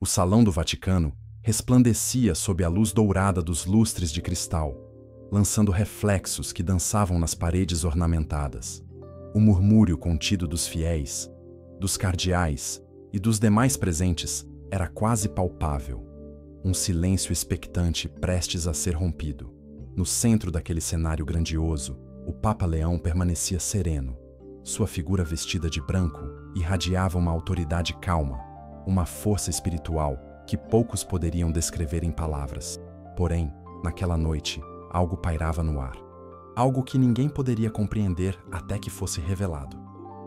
O salão do Vaticano resplandecia sob a luz dourada dos lustres de cristal, lançando reflexos que dançavam nas paredes ornamentadas. O murmúrio contido dos fiéis, dos cardeais e dos demais presentes era quase palpável. Um silêncio expectante prestes a ser rompido. No centro daquele cenário grandioso, o Papa Leão permanecia sereno. Sua figura vestida de branco irradiava uma autoridade calma, uma força espiritual que poucos poderiam descrever em palavras. Porém, naquela noite, algo pairava no ar. Algo que ninguém poderia compreender até que fosse revelado.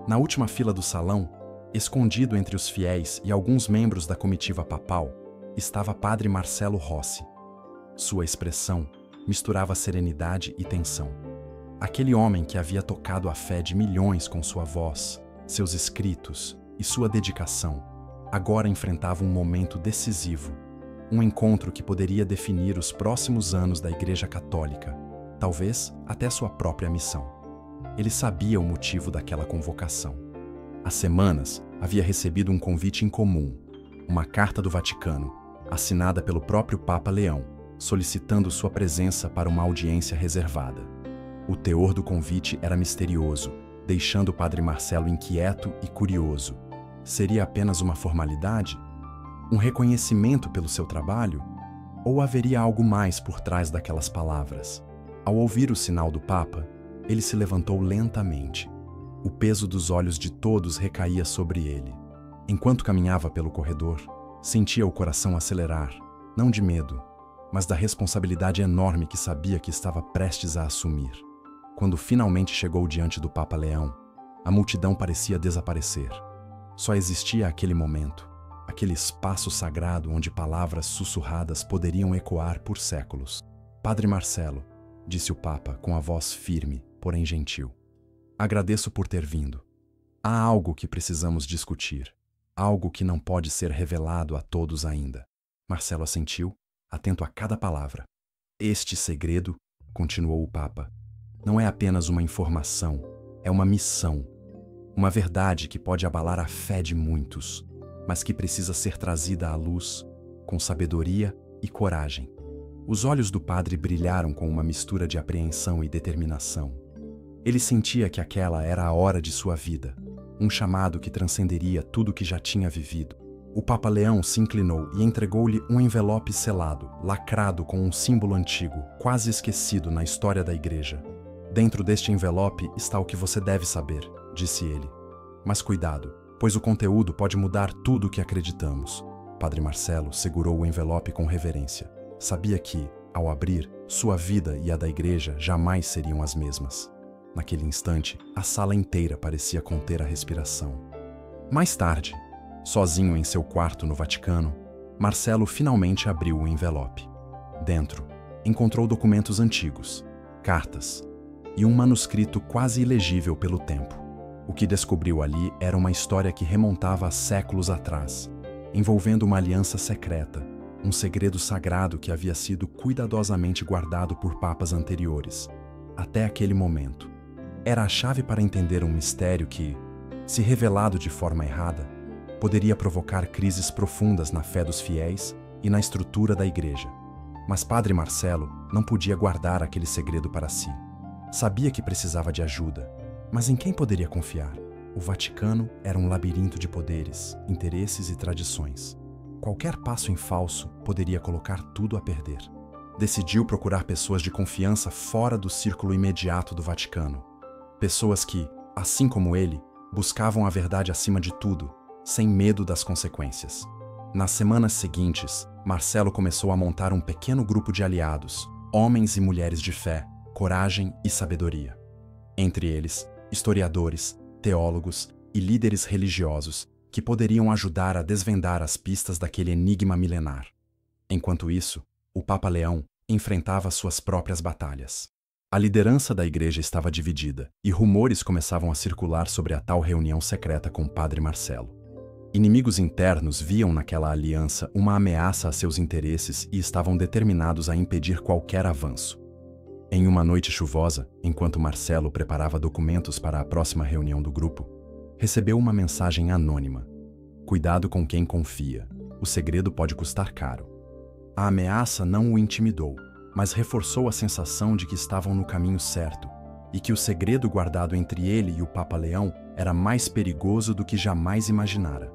Na última fila do salão, escondido entre os fiéis e alguns membros da comitiva papal, estava Padre Marcelo Rossi. Sua expressão misturava serenidade e tensão. Aquele homem que havia tocado a fé de milhões com sua voz, seus escritos e sua dedicação, agora enfrentava um momento decisivo, um encontro que poderia definir os próximos anos da Igreja Católica, talvez até sua própria missão. Ele sabia o motivo daquela convocação. Há semanas havia recebido um convite incomum, uma carta do Vaticano, assinada pelo próprio Papa Leão, solicitando sua presença para uma audiência reservada. O teor do convite era misterioso, deixando o Padre Marcelo inquieto e curioso. Seria apenas uma formalidade? Um reconhecimento pelo seu trabalho? Ou haveria algo mais por trás daquelas palavras? Ao ouvir o sinal do Papa, ele se levantou lentamente. O peso dos olhos de todos recaía sobre ele. Enquanto caminhava pelo corredor, sentia o coração acelerar, não de medo, mas da responsabilidade enorme que sabia que estava prestes a assumir. Quando finalmente chegou diante do Papa Leão, a multidão parecia desaparecer. Só existia aquele momento, aquele espaço sagrado onde palavras sussurradas poderiam ecoar por séculos. Padre Marcelo, disse o Papa com a voz firme, porém gentil. Agradeço por ter vindo. Há algo que precisamos discutir, algo que não pode ser revelado a todos ainda. Marcelo assentiu, atento a cada palavra. Este segredo, continuou o Papa, não é apenas uma informação, é uma missão. Uma verdade que pode abalar a fé de muitos, mas que precisa ser trazida à luz com sabedoria e coragem. Os olhos do padre brilharam com uma mistura de apreensão e determinação. Ele sentia que aquela era a hora de sua vida, um chamado que transcenderia tudo o que já tinha vivido. O Papa Leão se inclinou e entregou-lhe um envelope selado, lacrado com um símbolo antigo, quase esquecido na história da Igreja. Dentro deste envelope está o que você deve saber, disse ele. Mas cuidado, pois o conteúdo pode mudar tudo o que acreditamos. Padre Marcelo segurou o envelope com reverência. Sabia que, ao abrir, sua vida e a da Igreja jamais seriam as mesmas. Naquele instante, a sala inteira parecia conter a respiração. Mais tarde, sozinho em seu quarto no Vaticano, Marcelo finalmente abriu o envelope. Dentro, encontrou documentos antigos, cartas e um manuscrito quase ilegível pelo tempo. O que descobriu ali era uma história que remontava a séculos atrás, envolvendo uma aliança secreta, um segredo sagrado que havia sido cuidadosamente guardado por papas anteriores, até aquele momento. Era a chave para entender um mistério que, se revelado de forma errada, poderia provocar crises profundas na fé dos fiéis e na estrutura da Igreja. Mas Padre Marcelo não podia guardar aquele segredo para si. Sabia que precisava de ajuda, mas em quem poderia confiar? O Vaticano era um labirinto de poderes, interesses e tradições. Qualquer passo em falso poderia colocar tudo a perder. Decidiu procurar pessoas de confiança fora do círculo imediato do Vaticano. Pessoas que, assim como ele, buscavam a verdade acima de tudo, sem medo das consequências. Nas semanas seguintes, Marcelo começou a montar um pequeno grupo de aliados, homens e mulheres de fé, coragem e sabedoria. Entre eles, historiadores, teólogos e líderes religiosos que poderiam ajudar a desvendar as pistas daquele enigma milenar. Enquanto isso, o Papa Leão enfrentava suas próprias batalhas. A liderança da Igreja estava dividida e rumores começavam a circular sobre a tal reunião secreta com o Padre Marcelo. Inimigos internos viam naquela aliança uma ameaça a seus interesses e estavam determinados a impedir qualquer avanço. Em uma noite chuvosa, enquanto Marcelo preparava documentos para a próxima reunião do grupo, recebeu uma mensagem anônima. Cuidado com quem confia. O segredo pode custar caro. A ameaça não o intimidou, mas reforçou a sensação de que estavam no caminho certo e que o segredo guardado entre ele e o Papa Leão era mais perigoso do que jamais imaginara.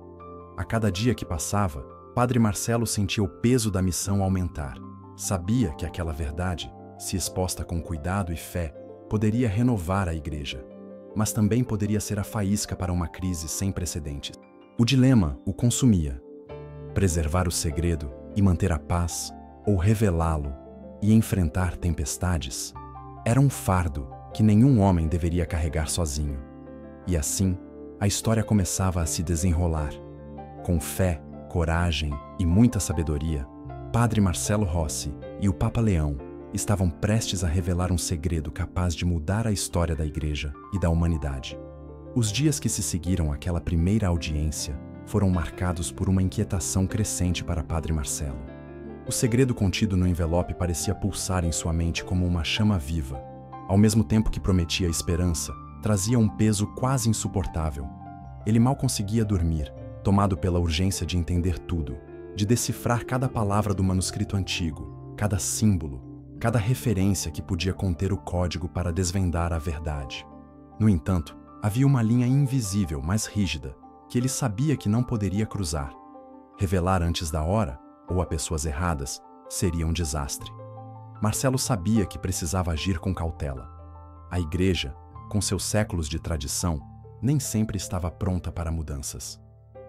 A cada dia que passava, Padre Marcelo sentia o peso da missão aumentar. Sabia que aquela verdade, se exposta com cuidado e fé, poderia renovar a Igreja, mas também poderia ser a faísca para uma crise sem precedentes. O dilema o consumia: preservar o segredo e manter a paz, ou revelá-lo e enfrentar tempestades. Era um fardo que nenhum homem deveria carregar sozinho. E assim, a história começava a se desenrolar. Com fé, coragem e muita sabedoria, Padre Marcelo Rossi e o Papa Leão estavam prestes a revelar um segredo capaz de mudar a história da Igreja e da humanidade. Os dias que se seguiram àquela primeira audiência foram marcados por uma inquietação crescente para Padre Marcelo. O segredo contido no envelope parecia pulsar em sua mente como uma chama viva. Ao mesmo tempo que prometia esperança, trazia um peso quase insuportável. Ele mal conseguia dormir, tomado pela urgência de entender tudo, de decifrar cada palavra do manuscrito antigo, cada símbolo, cada referência que podia conter o código para desvendar a verdade. No entanto, havia uma linha invisível, mais rígida, que ele sabia que não poderia cruzar. Revelar antes da hora, ou a pessoas erradas, seria um desastre. Marcelo sabia que precisava agir com cautela. A Igreja, com seus séculos de tradição, nem sempre estava pronta para mudanças.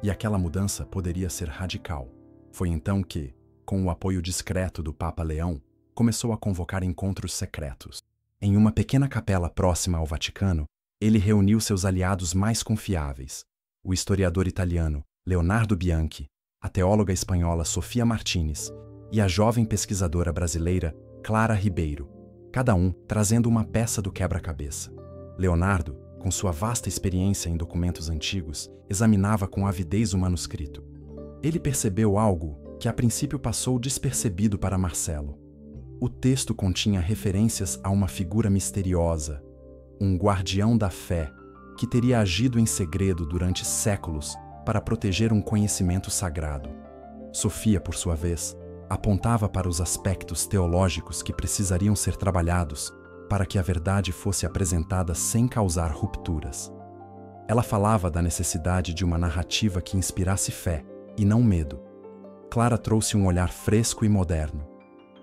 E aquela mudança poderia ser radical. Foi então que, com o apoio discreto do Papa Leão, começou a convocar encontros secretos. Em uma pequena capela próxima ao Vaticano, ele reuniu seus aliados mais confiáveis: o historiador italiano Leonardo Bianchi, a teóloga espanhola Sofia Martínez e a jovem pesquisadora brasileira Clara Ribeiro, cada um trazendo uma peça do quebra-cabeça. Leonardo, com sua vasta experiência em documentos antigos, examinava com avidez o manuscrito. Ele percebeu algo que a princípio passou despercebido para Marcelo. O texto continha referências a uma figura misteriosa, um guardião da fé, que teria agido em segredo durante séculos para proteger um conhecimento sagrado. Sofia, por sua vez, apontava para os aspectos teológicos que precisariam ser trabalhados para que a verdade fosse apresentada sem causar rupturas. Ela falava da necessidade de uma narrativa que inspirasse fé e não medo. Clara trouxe um olhar fresco e moderno.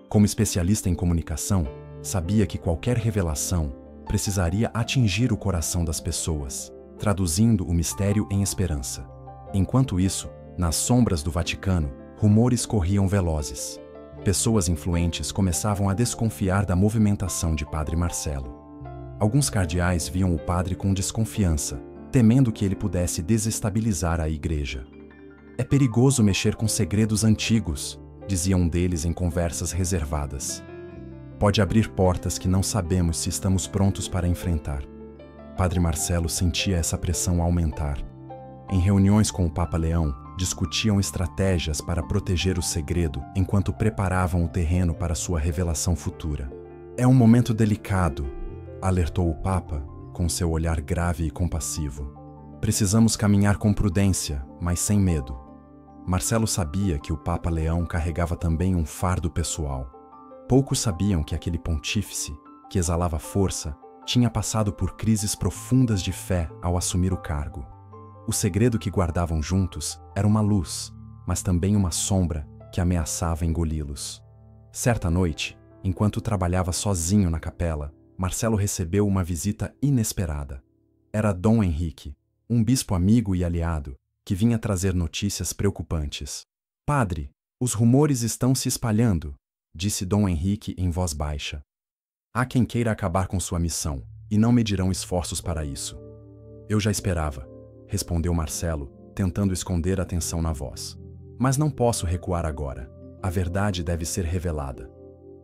Como especialista em comunicação, sabia que qualquer revelação precisaria atingir o coração das pessoas, traduzindo o mistério em esperança. Enquanto isso, nas sombras do Vaticano, rumores corriam velozes. Pessoas influentes começavam a desconfiar da movimentação de Padre Marcelo. Alguns cardeais viam o padre com desconfiança, temendo que ele pudesse desestabilizar a Igreja. "É perigoso mexer com segredos antigos", dizia um deles em conversas reservadas. "Pode abrir portas que não sabemos se estamos prontos para enfrentar." Padre Marcelo sentia essa pressão aumentar. Em reuniões com o Papa Leão, discutiam estratégias para proteger o segredo enquanto preparavam o terreno para sua revelação futura. "É um momento delicado", alertou o Papa, com seu olhar grave e compassivo. "Precisamos caminhar com prudência, mas sem medo." Marcelo sabia que o Papa Leão carregava também um fardo pessoal. Poucos sabiam que aquele pontífice, que exalava força, tinha passado por crises profundas de fé ao assumir o cargo. O segredo que guardavam juntos era uma luz, mas também uma sombra que ameaçava engoli-los. Certa noite, enquanto trabalhava sozinho na capela, Marcelo recebeu uma visita inesperada. Era Dom Henrique, um bispo amigo e aliado, que vinha trazer notícias preocupantes. "Padre, os rumores estão se espalhando", disse Dom Henrique em voz baixa. "Há quem queira acabar com sua missão, e não medirão esforços para isso." "Eu já esperava", respondeu Marcelo, tentando esconder a tensão na voz. "Mas não posso recuar agora. A verdade deve ser revelada."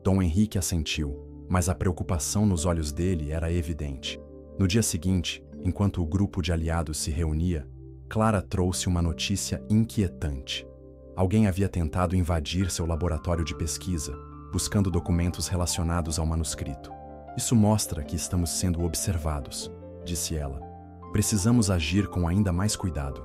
Dom Henrique assentiu, mas a preocupação nos olhos dele era evidente. No dia seguinte, enquanto o grupo de aliados se reunia, Clara trouxe uma notícia inquietante. Alguém havia tentado invadir seu laboratório de pesquisa, buscando documentos relacionados ao manuscrito. "Isso mostra que estamos sendo observados", disse ela. "Precisamos agir com ainda mais cuidado."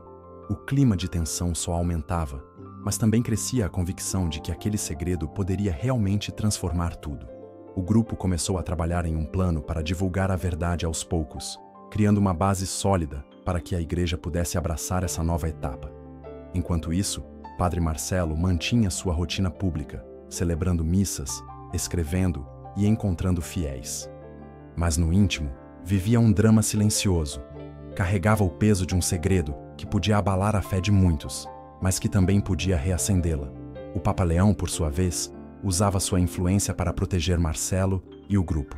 O clima de tensão só aumentava, mas também crescia a convicção de que aquele segredo poderia realmente transformar tudo. O grupo começou a trabalhar em um plano para divulgar a verdade aos poucos, criando uma base sólida para que a igreja pudesse abraçar essa nova etapa. Enquanto isso, Padre Marcelo mantinha sua rotina pública, celebrando missas, escrevendo e encontrando fiéis. Mas no íntimo, vivia um drama silencioso. Carregava o peso de um segredo que podia abalar a fé de muitos, mas que também podia reacendê-la. O Papa Leão, por sua vez, usava sua influência para proteger Marcelo e o grupo.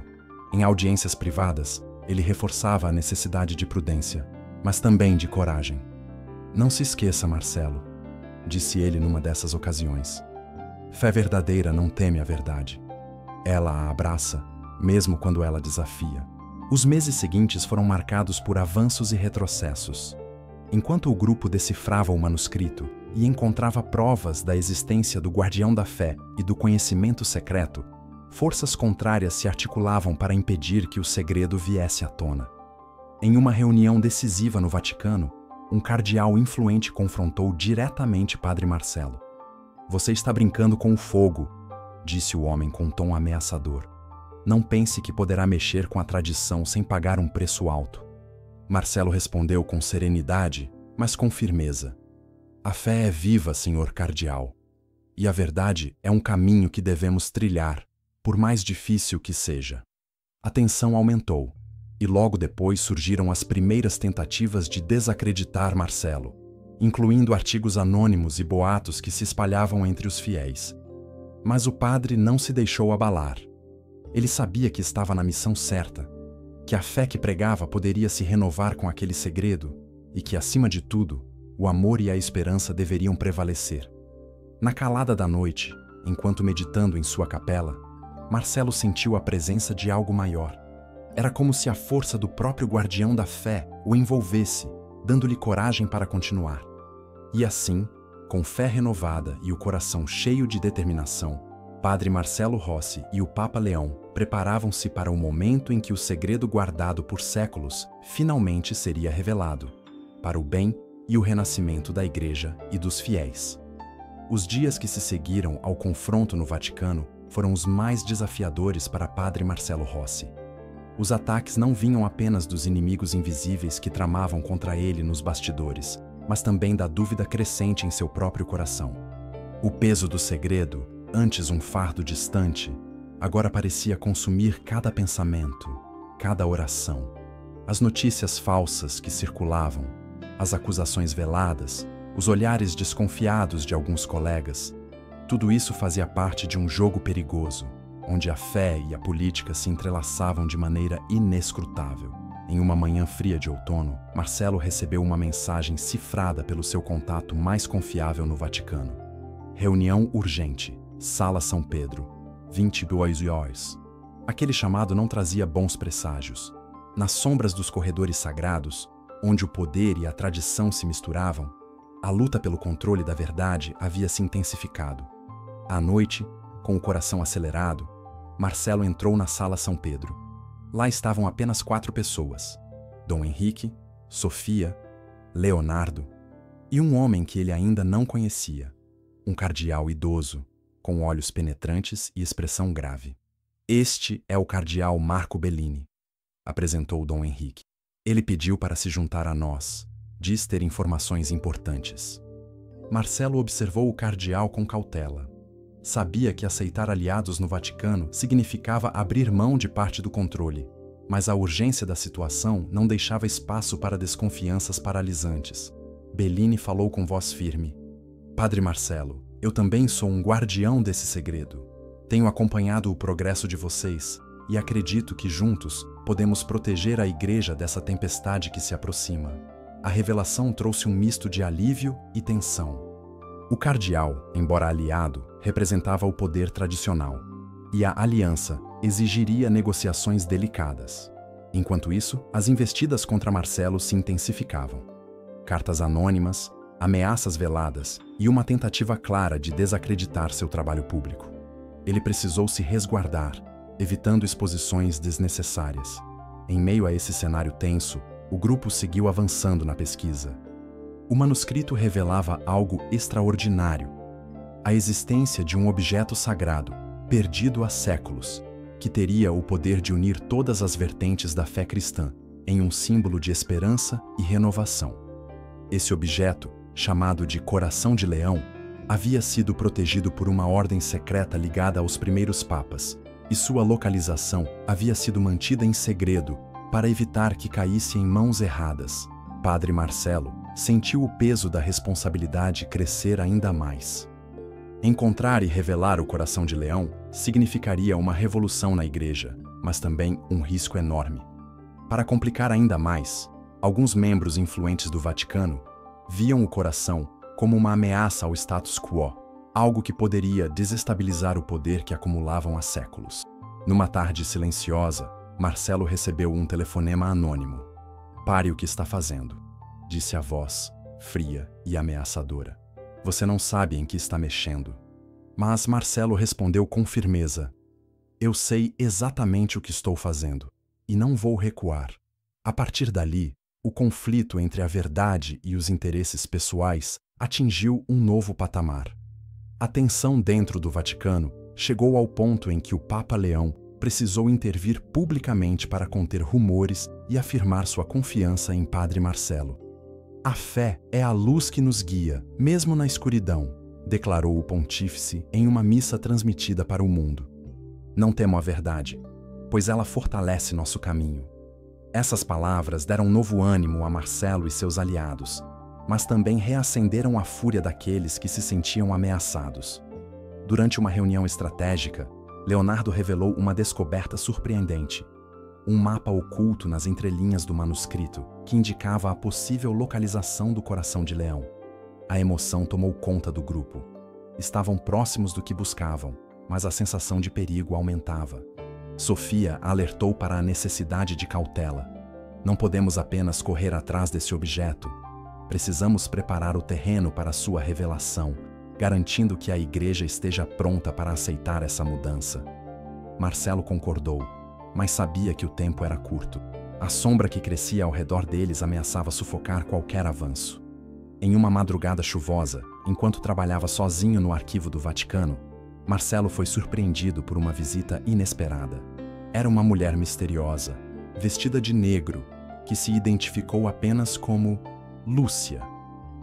Em audiências privadas, ele reforçava a necessidade de prudência, mas também de coragem. "Não se esqueça, Marcelo", disse ele numa dessas ocasiões. "Fé verdadeira não teme a verdade. Ela a abraça, mesmo quando ela desafia." Os meses seguintes foram marcados por avanços e retrocessos. Enquanto o grupo decifrava o manuscrito e encontrava provas da existência do guardião da fé e do conhecimento secreto, forças contrárias se articulavam para impedir que o segredo viesse à tona. Em uma reunião decisiva no Vaticano, um cardeal influente confrontou diretamente Padre Marcelo. "Você está brincando com o fogo", disse o homem com um tom ameaçador. "Não pense que poderá mexer com a tradição sem pagar um preço alto." Marcelo respondeu com serenidade, mas com firmeza. "A fé é viva, senhor cardeal. E a verdade é um caminho que devemos trilhar, por mais difícil que seja." A tensão aumentou, e logo depois surgiram as primeiras tentativas de desacreditar Marcelo, incluindo artigos anônimos e boatos que se espalhavam entre os fiéis. Mas o padre não se deixou abalar. Ele sabia que estava na missão certa, que a fé que pregava poderia se renovar com aquele segredo e que, acima de tudo, o amor e a esperança deveriam prevalecer. Na calada da noite, enquanto meditando em sua capela, Marcelo sentiu a presença de algo maior. Era como se a força do próprio guardião da fé o envolvesse, dando-lhe coragem para continuar. E assim, com fé renovada e o coração cheio de determinação, Padre Marcelo Rossi e o Papa Leão preparavam-se para o momento em que o segredo guardado por séculos finalmente seria revelado, para o bem e o renascimento da Igreja e dos fiéis. Os dias que se seguiram ao confronto no Vaticano foram os mais desafiadores para Padre Marcelo Rossi. Os ataques não vinham apenas dos inimigos invisíveis que tramavam contra ele nos bastidores, mas também da dúvida crescente em seu próprio coração. O peso do segredo, antes um fardo distante, agora parecia consumir cada pensamento, cada oração. As notícias falsas que circulavam, as acusações veladas, os olhares desconfiados de alguns colegas, tudo isso fazia parte de um jogo perigoso, onde a fé e a política se entrelaçavam de maneira inescrutável. Em uma manhã fria de outono, Marcelo recebeu uma mensagem cifrada pelo seu contato mais confiável no Vaticano. "Reunião urgente. Sala São Pedro, 22 horas." Aquele chamado não trazia bons presságios. Nas sombras dos corredores sagrados, onde o poder e a tradição se misturavam, a luta pelo controle da verdade havia se intensificado. À noite, com o coração acelerado, Marcelo entrou na Sala São Pedro. Lá estavam apenas 4 pessoas: Dom Henrique, Sofia, Leonardo e um homem que ele ainda não conhecia, um cardeal idoso, com olhos penetrantes e expressão grave. "Este é o cardeal Marco Bellini", apresentou Dom Henrique. "Ele pediu para se juntar a nós, diz ter informações importantes." Marcelo observou o cardeal com cautela. Sabia que aceitar aliados no Vaticano significava abrir mão de parte do controle, mas a urgência da situação não deixava espaço para desconfianças paralisantes. Bellini falou com voz firme: "Padre Marcelo, eu também sou um guardião desse segredo. Tenho acompanhado o progresso de vocês e acredito que juntos podemos proteger a Igreja dessa tempestade que se aproxima." A revelação trouxe um misto de alívio e tensão. O cardeal, embora aliado, representava o poder tradicional, e a aliança exigiria negociações delicadas. Enquanto isso, as investidas contra Marcelo se intensificavam. Cartas anônimas, ameaças veladas e uma tentativa clara de desacreditar seu trabalho público. Ele precisou se resguardar, evitando exposições desnecessárias. Em meio a esse cenário tenso, o grupo seguiu avançando na pesquisa. O manuscrito revelava algo extraordinário, a existência de um objeto sagrado, perdido há séculos, que teria o poder de unir todas as vertentes da fé cristã em um símbolo de esperança e renovação. Esse objeto, chamado de Coração de Leão, havia sido protegido por uma ordem secreta ligada aos primeiros papas, e sua localização havia sido mantida em segredo para evitar que caísse em mãos erradas. Padre Marcelo sentiu o peso da responsabilidade crescer ainda mais. Encontrar e revelar o Coração de Leão significaria uma revolução na igreja, mas também um risco enorme. Para complicar ainda mais, alguns membros influentes do Vaticano viam o coração como uma ameaça ao status quo, algo que poderia desestabilizar o poder que acumulavam há séculos. Numa tarde silenciosa, Marcelo recebeu um telefonema anônimo. "Pare o que está fazendo", disse a voz, fria e ameaçadora. "Você não sabe em que está mexendo." Mas Marcelo respondeu com firmeza: "Eu sei exatamente o que estou fazendo, e não vou recuar." A partir dali, o conflito entre a verdade e os interesses pessoais atingiu um novo patamar. A tensão dentro do Vaticano chegou ao ponto em que o Papa Leão precisou intervir publicamente para conter rumores e afirmar sua confiança em Padre Marcelo. "A fé é a luz que nos guia, mesmo na escuridão", declarou o pontífice em uma missa transmitida para o mundo. "Não temo a verdade, pois ela fortalece nosso caminho." Essas palavras deram novo ânimo a Marcelo e seus aliados, mas também reacenderam a fúria daqueles que se sentiam ameaçados. Durante uma reunião estratégica, Leonardo revelou uma descoberta surpreendente: um mapa oculto nas entrelinhas do manuscrito que indicava a possível localização do Coração de Leão. A emoção tomou conta do grupo. Estavam próximos do que buscavam, mas a sensação de perigo aumentava. Sofia alertou para a necessidade de cautela. "Não podemos apenas correr atrás desse objeto. Precisamos preparar o terreno para sua revelação, garantindo que a igreja esteja pronta para aceitar essa mudança." Marcelo concordou, mas sabia que o tempo era curto. A sombra que crescia ao redor deles ameaçava sufocar qualquer avanço. Em uma madrugada chuvosa, enquanto trabalhava sozinho no arquivo do Vaticano, Marcelo foi surpreendido por uma visita inesperada. Era uma mulher misteriosa, vestida de negro, que se identificou apenas como Lúcia.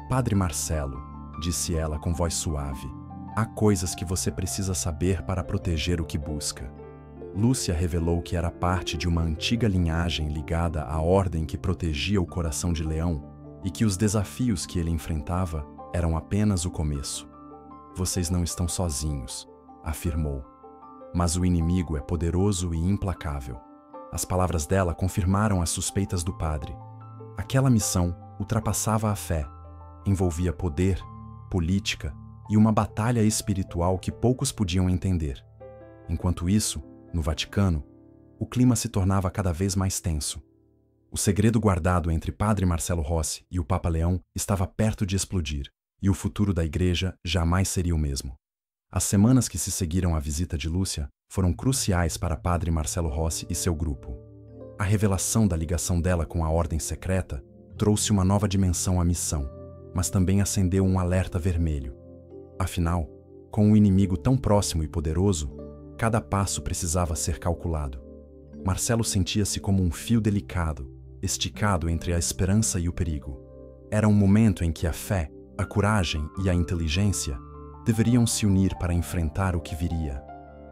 "Padre Marcelo", disse ela com voz suave, "há coisas que você precisa saber para proteger o que busca." Lúcia revelou que era parte de uma antiga linhagem ligada à ordem que protegia o Coração de Leão e que os desafios que ele enfrentava eram apenas o começo. "Vocês não estão sozinhos", afirmou. "Mas o inimigo é poderoso e implacável." As palavras dela confirmaram as suspeitas do padre. Aquela missão ultrapassava a fé, envolvia poder, política e uma batalha espiritual que poucos podiam entender. Enquanto isso, no Vaticano, o clima se tornava cada vez mais tenso. O segredo guardado entre Padre Marcelo Rossi e o Papa Leão estava perto de explodir, e o futuro da igreja jamais seria o mesmo. As semanas que se seguiram à visita de Lúcia foram cruciais para Padre Marcelo Rossi e seu grupo. A revelação da ligação dela com a ordem secreta trouxe uma nova dimensão à missão, mas também acendeu um alerta vermelho. Afinal, com um inimigo tão próximo e poderoso, cada passo precisava ser calculado. Marcelo sentia-se como um fio delicado, esticado entre a esperança e o perigo. Era um momento em que a fé, a coragem e a inteligência deveriam se unir para enfrentar o que viria.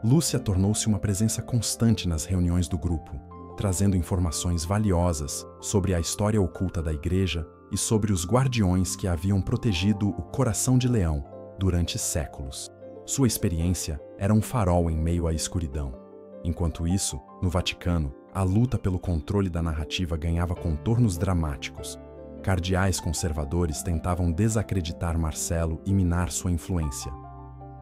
Lúcia tornou-se uma presença constante nas reuniões do grupo, trazendo informações valiosas sobre a história oculta da igreja e sobre os guardiões que haviam protegido o Coração de Leão durante séculos. Sua experiência era um farol em meio à escuridão. Enquanto isso, no Vaticano, a luta pelo controle da narrativa ganhava contornos dramáticos. Cardeais conservadores tentavam desacreditar Marcelo e minar sua influência.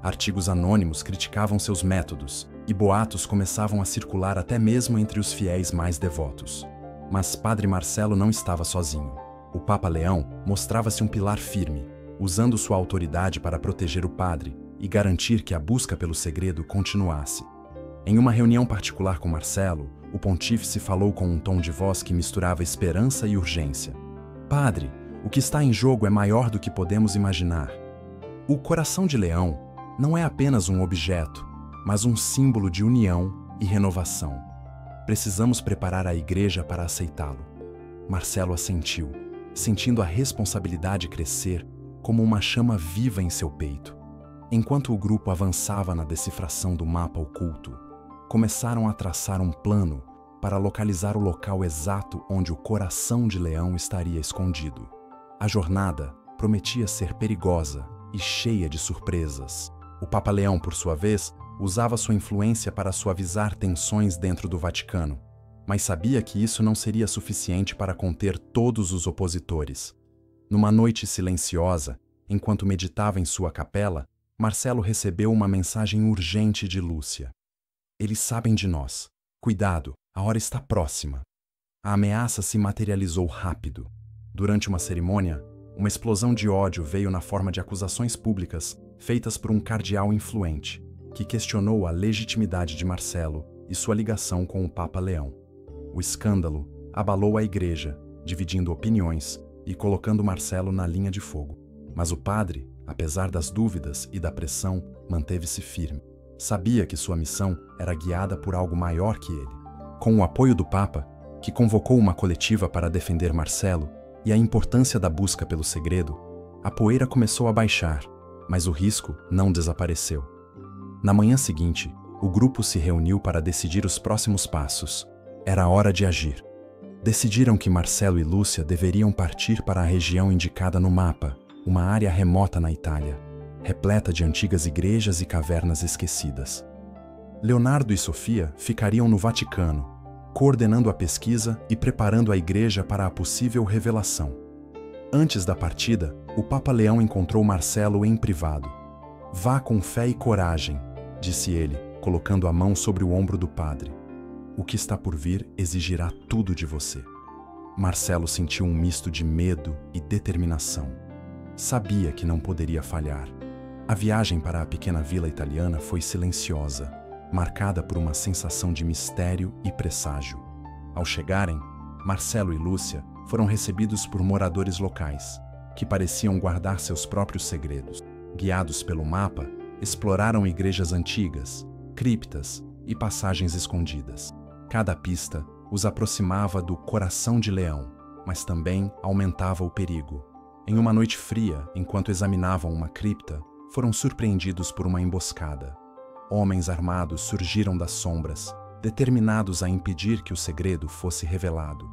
Artigos anônimos criticavam seus métodos, e boatos começavam a circular até mesmo entre os fiéis mais devotos. Mas Padre Marcelo não estava sozinho. O Papa Leão mostrava-se um pilar firme, usando sua autoridade para proteger o padre e garantir que a busca pelo segredo continuasse. Em uma reunião particular com Marcelo, o pontífice falou com um tom de voz que misturava esperança e urgência. "Padre, o que está em jogo é maior do que podemos imaginar. O Coração de Leão não é apenas um objeto, mas um símbolo de união e renovação. Precisamos preparar a igreja para aceitá-lo. Marcelo assentiu, sentindo a responsabilidade crescer como uma chama viva em seu peito. Enquanto o grupo avançava na decifração do mapa oculto, começaram a traçar um plano para localizar o local exato onde o coração de leão estaria escondido. A jornada prometia ser perigosa e cheia de surpresas. O Papa Leão, por sua vez, usava sua influência para suavizar tensões dentro do Vaticano, mas sabia que isso não seria suficiente para conter todos os opositores. Numa noite silenciosa, enquanto meditava em sua capela, Marcelo recebeu uma mensagem urgente de Lúcia. Eles sabem de nós. Cuidado, a hora está próxima. A ameaça se materializou rápido. Durante uma cerimônia, uma explosão de ódio veio na forma de acusações públicas feitas por um cardeal influente, que questionou a legitimidade de Marcelo e sua ligação com o Papa Leão. O escândalo abalou a igreja, dividindo opiniões e colocando Marcelo na linha de fogo. Mas o padre, apesar das dúvidas e da pressão, manteve-se firme. Sabia que sua missão era guiada por algo maior que ele. Com o apoio do Papa, que convocou uma coletiva para defender Marcelo, e a importância da busca pelo segredo, a poeira começou a baixar, mas o risco não desapareceu. Na manhã seguinte, o grupo se reuniu para decidir os próximos passos. Era hora de agir. Decidiram que Marcelo e Lúcia deveriam partir para a região indicada no mapa, uma área remota na Itália, repleta de antigas igrejas e cavernas esquecidas. Leonardo e Sofia ficariam no Vaticano, coordenando a pesquisa e preparando a igreja para a possível revelação. Antes da partida, o Papa Leão encontrou Marcelo em privado. "Vá com fé e coragem", disse ele, colocando a mão sobre o ombro do padre. "O que está por vir exigirá tudo de você." Marcelo sentiu um misto de medo e determinação. Sabia que não poderia falhar. A viagem para a pequena vila italiana foi silenciosa, marcada por uma sensação de mistério e presságio. Ao chegarem, Marcelo e Lúcia foram recebidos por moradores locais, que pareciam guardar seus próprios segredos. Guiados pelo mapa, exploraram igrejas antigas, criptas e passagens escondidas. Cada pista os aproximava do coração de leão, mas também aumentava o perigo. Em uma noite fria, enquanto examinavam uma cripta, foram surpreendidos por uma emboscada. Homens armados surgiram das sombras, determinados a impedir que o segredo fosse revelado.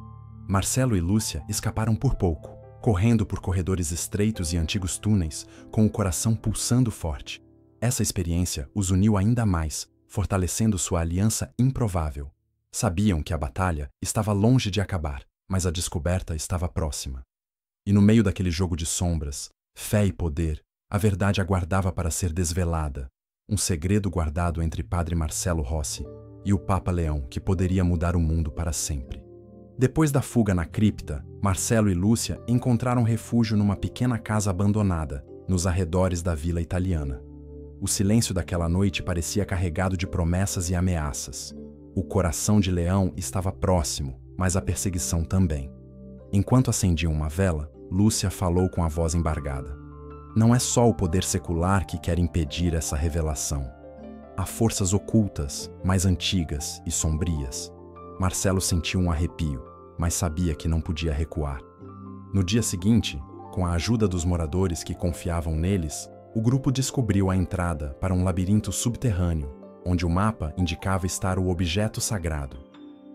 Marcelo e Lúcia escaparam por pouco, correndo por corredores estreitos e antigos túneis, com o coração pulsando forte. Essa experiência os uniu ainda mais, fortalecendo sua aliança improvável. Sabiam que a batalha estava longe de acabar, mas a descoberta estava próxima. E no meio daquele jogo de sombras, fé e poder, a verdade aguardava para ser desvelada. Um segredo guardado entre Padre Marcelo Rossi e o Papa Leão que poderia mudar o mundo para sempre. Depois da fuga na cripta, Marcelo e Lúcia encontraram refúgio numa pequena casa abandonada, nos arredores da vila italiana. O silêncio daquela noite parecia carregado de promessas e ameaças. O coração de leão estava próximo, mas a perseguição também. Enquanto acendiam uma vela, Lúcia falou com a voz embargada. Não é só o poder secular que quer impedir essa revelação. Há forças ocultas, mais antigas e sombrias. Marcelo sentiu um arrepio, mas sabia que não podia recuar. No dia seguinte, com a ajuda dos moradores que confiavam neles, o grupo descobriu a entrada para um labirinto subterrâneo, onde o mapa indicava estar o objeto sagrado.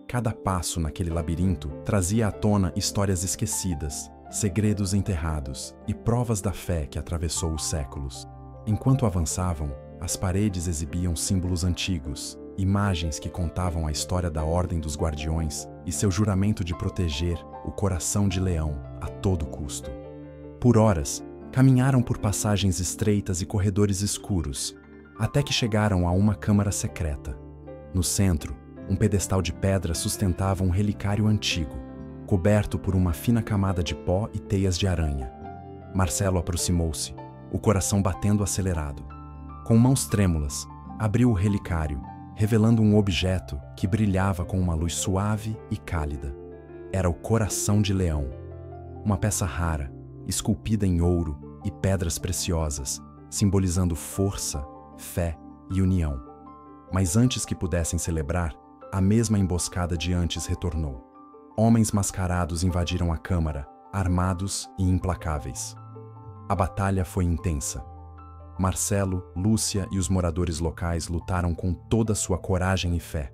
Cada passo naquele labirinto trazia à tona histórias esquecidas, segredos enterrados e provas da fé que atravessou os séculos. Enquanto avançavam, as paredes exibiam símbolos antigos, imagens que contavam a história da Ordem dos Guardiões e seu juramento de proteger o coração de leão a todo custo. Por horas, caminharam por passagens estreitas e corredores escuros, até que chegaram a uma câmara secreta. No centro, um pedestal de pedra sustentava um relicário antigo, coberto por uma fina camada de pó e teias de aranha. Marcelo aproximou-se, o coração batendo acelerado. Com mãos trêmulas, abriu o relicário, revelando um objeto que brilhava com uma luz suave e cálida. Era o coração de leão, uma peça rara, esculpida em ouro e pedras preciosas, simbolizando força, fé e união. Mas antes que pudessem celebrar, a mesma emboscada de antes retornou. Homens mascarados invadiram a câmara, armados e implacáveis. A batalha foi intensa. Marcelo, Lúcia e os moradores locais lutaram com toda sua coragem e fé.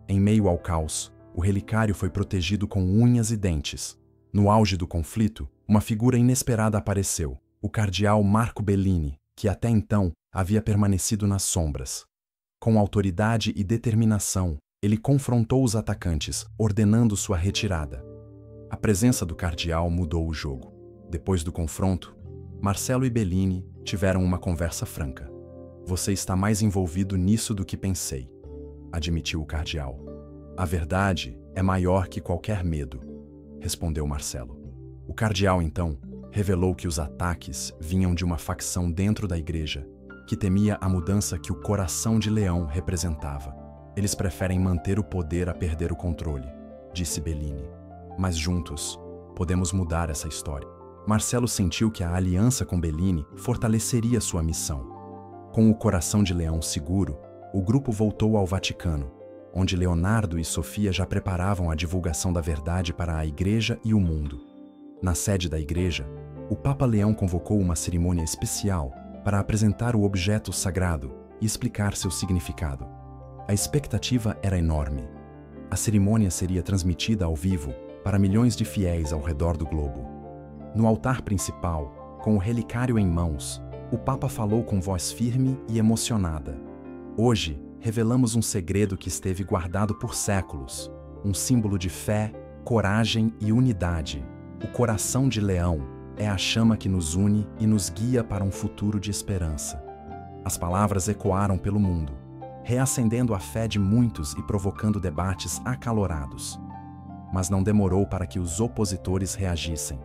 Em meio ao caos, o relicário foi protegido com unhas e dentes. No auge do conflito, uma figura inesperada apareceu, o cardeal Marco Bellini, que até então havia permanecido nas sombras. Com autoridade e determinação, ele confrontou os atacantes, ordenando sua retirada. A presença do cardeal mudou o jogo. Depois do confronto, Marcelo e Bellini tiveram uma conversa franca. "Você está mais envolvido nisso do que pensei", admitiu o cardeal. "A verdade é maior que qualquer medo", respondeu Marcelo. O cardeal, então, revelou que os ataques vinham de uma facção dentro da igreja, que temia a mudança que o coração de leão representava. "Eles preferem manter o poder a perder o controle", disse Bellini. "Mas juntos, podemos mudar essa história." Marcelo sentiu que a aliança com Bellini fortaleceria sua missão. Com o coração de leão seguro, o grupo voltou ao Vaticano, onde Leonardo e Sofia já preparavam a divulgação da verdade para a igreja e o mundo. Na sede da igreja, o Papa Leão convocou uma cerimônia especial para apresentar o objeto sagrado e explicar seu significado. A expectativa era enorme. A cerimônia seria transmitida ao vivo para milhões de fiéis ao redor do globo. No altar principal, com o relicário em mãos, o Papa falou com voz firme e emocionada. "Hoje, revelamos um segredo que esteve guardado por séculos, um símbolo de fé, coragem e unidade. O coração de leão é a chama que nos une e nos guia para um futuro de esperança." As palavras ecoaram pelo mundo, reacendendo a fé de muitos e provocando debates acalorados. Mas não demorou para que os opositores reagissem,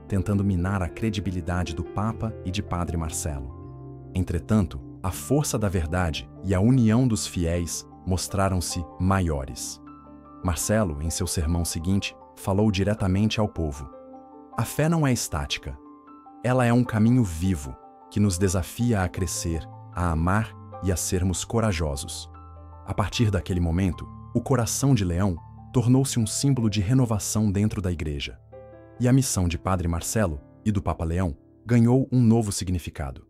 tentando minar a credibilidade do Papa e de Padre Marcelo. Entretanto, a força da verdade e a união dos fiéis mostraram-se maiores. Marcelo, em seu sermão seguinte, falou diretamente ao povo. "A fé não é estática. Ela é um caminho vivo que nos desafia a crescer, a amar e a sermos corajosos." A partir daquele momento, o coração de leão tornou-se um símbolo de renovação dentro da igreja. E a missão de Padre Marcelo e do Papa Leão ganhou um novo significado.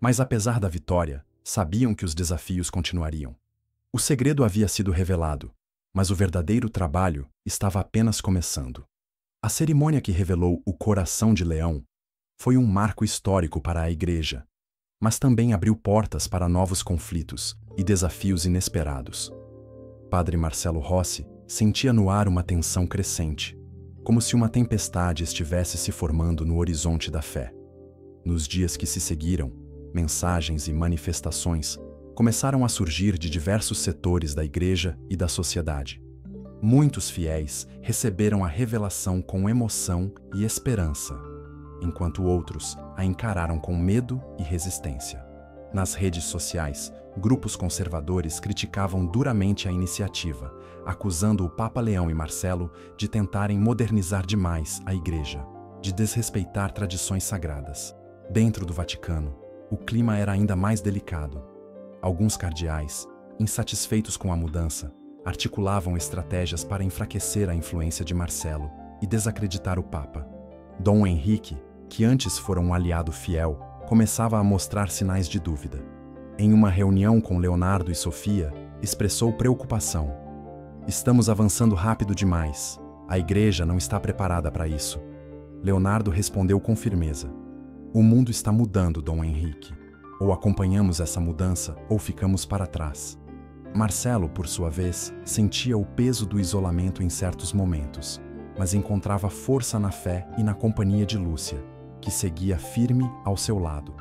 Mas apesar da vitória, sabiam que os desafios continuariam. O segredo havia sido revelado, mas o verdadeiro trabalho estava apenas começando. A cerimônia que revelou o coração de leão foi um marco histórico para a igreja, mas também abriu portas para novos conflitos e desafios inesperados. Padre Marcelo Rossi sentia no ar uma tensão crescente, como se uma tempestade estivesse se formando no horizonte da fé. Nos dias que se seguiram, mensagens e manifestações começaram a surgir de diversos setores da igreja e da sociedade. Muitos fiéis receberam a revelação com emoção e esperança, enquanto outros a encararam com medo e resistência. Nas redes sociais, grupos conservadores criticavam duramente a iniciativa, acusando o Papa Leão e Marcelo de tentarem modernizar demais a igreja, de desrespeitar tradições sagradas. Dentro do Vaticano, o clima era ainda mais delicado. Alguns cardeais, insatisfeitos com a mudança, articulavam estratégias para enfraquecer a influência de Marcelo e desacreditar o Papa. Dom Henrique, que antes fora um aliado fiel, começava a mostrar sinais de dúvida. Em uma reunião com Leonardo e Sofia, expressou preocupação. "Estamos avançando rápido demais. A igreja não está preparada para isso." Leonardo respondeu com firmeza: "O mundo está mudando, Dom Henrique. Ou acompanhamos essa mudança ou ficamos para trás." Marcelo, por sua vez, sentia o peso do isolamento em certos momentos, mas encontrava força na fé e na companhia de Lúcia, que seguia firme ao seu lado.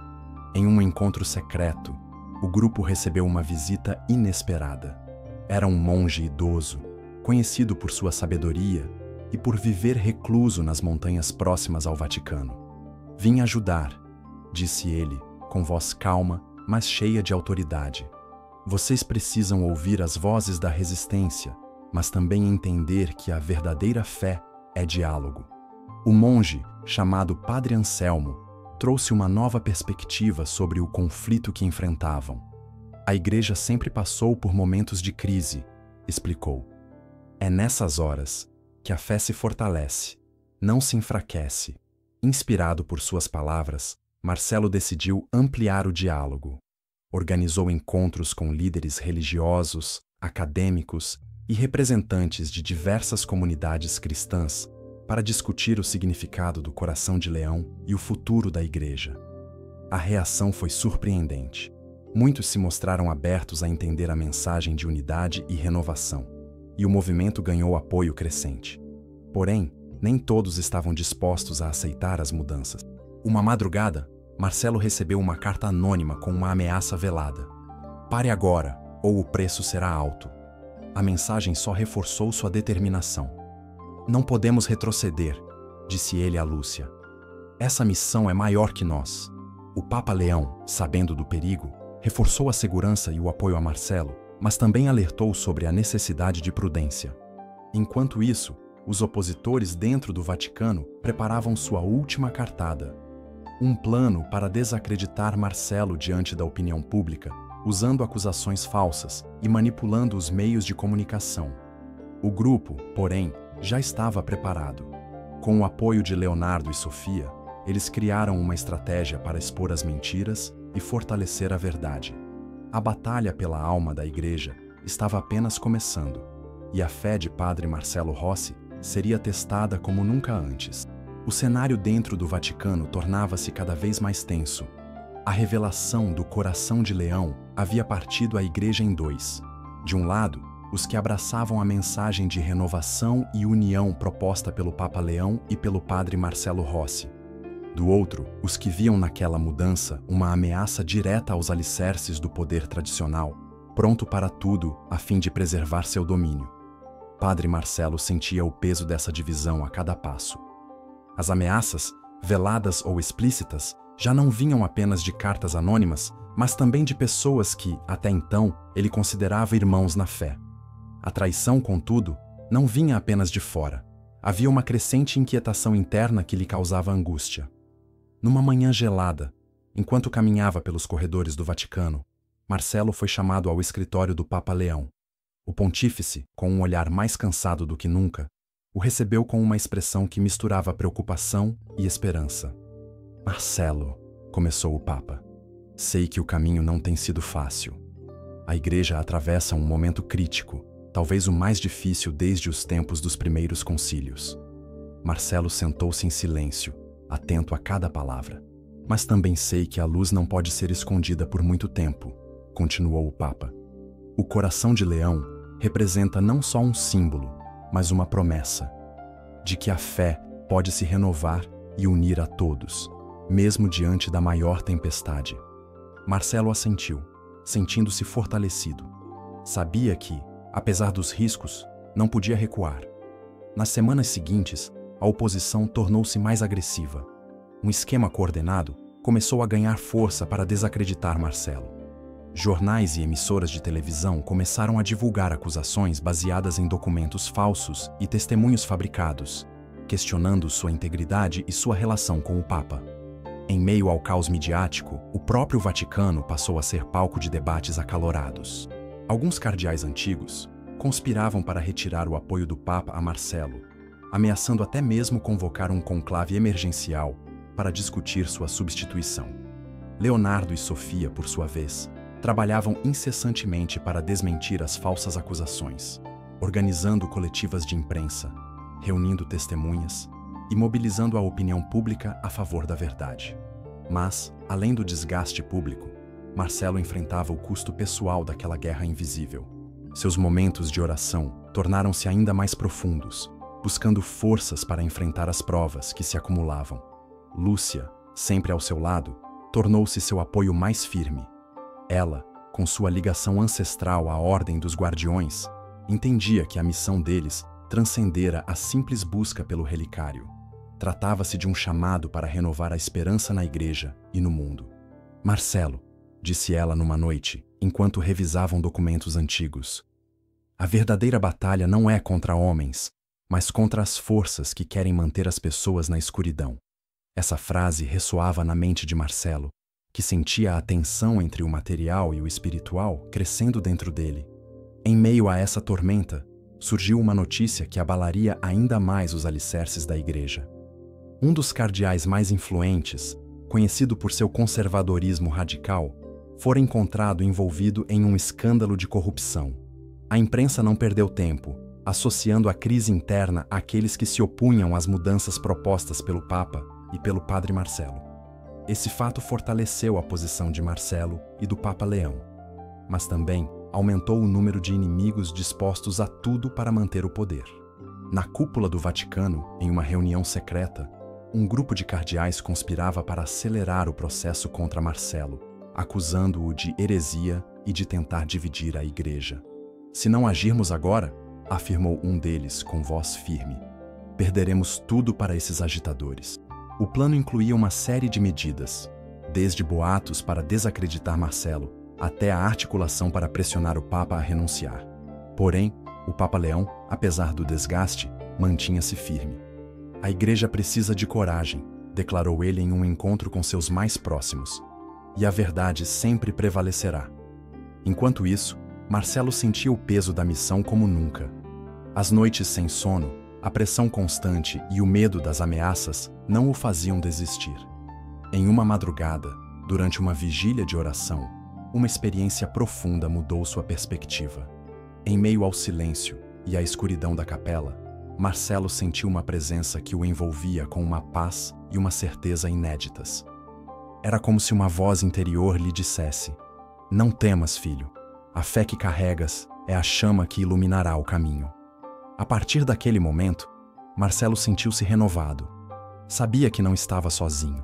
Em um encontro secreto, o grupo recebeu uma visita inesperada. Era um monge idoso, conhecido por sua sabedoria e por viver recluso nas montanhas próximas ao Vaticano. "Vim ajudar", disse ele, com voz calma, mas cheia de autoridade. "Vocês precisam ouvir as vozes da resistência, mas também entender que a verdadeira fé é diálogo." O monge, chamado Padre Anselmo, trouxe uma nova perspectiva sobre o conflito que enfrentavam. A igreja sempre passou por momentos de crise, explicou. É nessas horas que a fé se fortalece, não se enfraquece. Inspirado por suas palavras, Marcelo decidiu ampliar o diálogo. Organizou encontros com líderes religiosos, acadêmicos e representantes de diversas comunidades cristãs para discutir o significado do coração de leão e o futuro da igreja. A reação foi surpreendente. Muitos se mostraram abertos a entender a mensagem de unidade e renovação, e o movimento ganhou apoio crescente. Porém, nem todos estavam dispostos a aceitar as mudanças. Uma madrugada, Marcelo recebeu uma carta anônima com uma ameaça velada. Pare agora, ou o preço será alto. A mensagem só reforçou sua determinação. Não podemos retroceder, disse ele a Lúcia. Essa missão é maior que nós. O Papa Leão, sabendo do perigo, reforçou a segurança e o apoio a Marcelo, mas também alertou sobre a necessidade de prudência. Enquanto isso, os opositores dentro do Vaticano preparavam sua última cartada. Um plano para desacreditar Marcelo diante da opinião pública, usando acusações falsas e manipulando os meios de comunicação. O grupo, porém, já estava preparado. Com o apoio de Leonardo e Sofia, eles criaram uma estratégia para expor as mentiras e fortalecer a verdade. A batalha pela alma da igreja estava apenas começando, e a fé de Padre Marcelo Rossi seria testada como nunca antes. O cenário dentro do Vaticano tornava-se cada vez mais tenso. A revelação do coração de leão havia partido a igreja em dois. De um lado, os que abraçavam a mensagem de renovação e união proposta pelo Papa Leão e pelo Padre Marcelo Rossi. Do outro, os que viam naquela mudança uma ameaça direta aos alicerces do poder tradicional, pronto para tudo a fim de preservar seu domínio. Padre Marcelo sentia o peso dessa divisão a cada passo. As ameaças, veladas ou explícitas, já não vinham apenas de cartas anônimas, mas também de pessoas que, até então, ele considerava irmãos na fé. A traição, contudo, não vinha apenas de fora. Havia uma crescente inquietação interna que lhe causava angústia. Numa manhã gelada, enquanto caminhava pelos corredores do Vaticano, Marcelo foi chamado ao escritório do Papa Leão. O pontífice, com um olhar mais cansado do que nunca, o recebeu com uma expressão que misturava preocupação e esperança. Marcelo, começou o Papa, sei que o caminho não tem sido fácil. A igreja atravessa um momento crítico, talvez o mais difícil desde os tempos dos primeiros concílios. Marcelo sentou-se em silêncio, atento a cada palavra. Mas também sei que a luz não pode ser escondida por muito tempo, continuou o Papa. O coração de leão representa não só um símbolo, mas uma promessa de que a fé pode se renovar e unir a todos, mesmo diante da maior tempestade. Marcelo assentiu, sentindo-se fortalecido. Sabia que, apesar dos riscos, não podia recuar. Nas semanas seguintes, a oposição tornou-se mais agressiva. Um esquema coordenado começou a ganhar força para desacreditar Marcelo. Jornais e emissoras de televisão começaram a divulgar acusações baseadas em documentos falsos e testemunhos fabricados, questionando sua integridade e sua relação com o Papa. Em meio ao caos midiático, o próprio Vaticano passou a ser palco de debates acalorados. Alguns cardeais antigos conspiravam para retirar o apoio do Papa a Marcelo, ameaçando até mesmo convocar um conclave emergencial para discutir sua substituição. Leonardo e Sofia, por sua vez, trabalhavam incessantemente para desmentir as falsas acusações, organizando coletivas de imprensa, reunindo testemunhas e mobilizando a opinião pública a favor da verdade. Mas, além do desgaste público, Marcelo enfrentava o custo pessoal daquela guerra invisível. Seus momentos de oração tornaram-se ainda mais profundos, buscando forças para enfrentar as provas que se acumulavam. Lúcia, sempre ao seu lado, tornou-se seu apoio mais firme. Ela, com sua ligação ancestral à Ordem dos Guardiões, entendia que a missão deles transcendera a simples busca pelo relicário. Tratava-se de um chamado para renovar a esperança na igreja e no mundo. Marcelo, disse ela numa noite, enquanto revisavam documentos antigos, a verdadeira batalha não é contra homens, mas contra as forças que querem manter as pessoas na escuridão. Essa frase ressoava na mente de Marcelo, que sentia a tensão entre o material e o espiritual crescendo dentro dele. Em meio a essa tormenta, surgiu uma notícia que abalaria ainda mais os alicerces da igreja. Um dos cardeais mais influentes, conhecido por seu conservadorismo radical, fora encontrado envolvido em um escândalo de corrupção. A imprensa não perdeu tempo, associando a crise interna àqueles que se opunham às mudanças propostas pelo Papa e pelo Padre Marcelo. Esse fato fortaleceu a posição de Marcelo e do Papa Leão, mas também aumentou o número de inimigos dispostos a tudo para manter o poder. Na cúpula do Vaticano, em uma reunião secreta, um grupo de cardeais conspirava para acelerar o processo contra Marcelo, acusando-o de heresia e de tentar dividir a igreja. "Se não agirmos agora", afirmou um deles com voz firme, "perderemos tudo para esses agitadores." O plano incluía uma série de medidas, desde boatos para desacreditar Marcelo, até a articulação para pressionar o Papa a renunciar. Porém, o Papa Leão, apesar do desgaste, mantinha-se firme. "A Igreja precisa de coragem", declarou ele em um encontro com seus mais próximos, "e a verdade sempre prevalecerá." Enquanto isso, Marcelo sentia o peso da missão como nunca. As noites sem sono, a pressão constante e o medo das ameaças não o faziam desistir. Em uma madrugada, durante uma vigília de oração, uma experiência profunda mudou sua perspectiva. Em meio ao silêncio e à escuridão da capela, Marcelo sentiu uma presença que o envolvia com uma paz e uma certeza inéditas. Era como se uma voz interior lhe dissesse: "Não temas, filho. A fé que carregas é a chama que iluminará o caminho." A partir daquele momento, Marcelo sentiu-se renovado. Sabia que não estava sozinho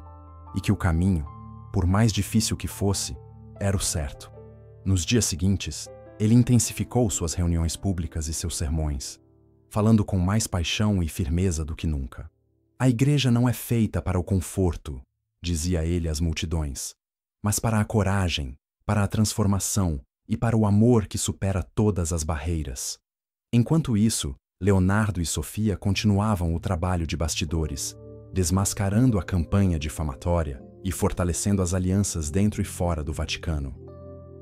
e que o caminho, por mais difícil que fosse, era o certo. Nos dias seguintes, ele intensificou suas reuniões públicas e seus sermões, falando com mais paixão e firmeza do que nunca. "A igreja não é feita para o conforto", dizia ele às multidões, "mas para a coragem, para a transformação e para o amor que supera todas as barreiras." Enquanto isso, Leonardo e Sofia continuavam o trabalho de bastidores, desmascarando a campanha difamatória e fortalecendo as alianças dentro e fora do Vaticano.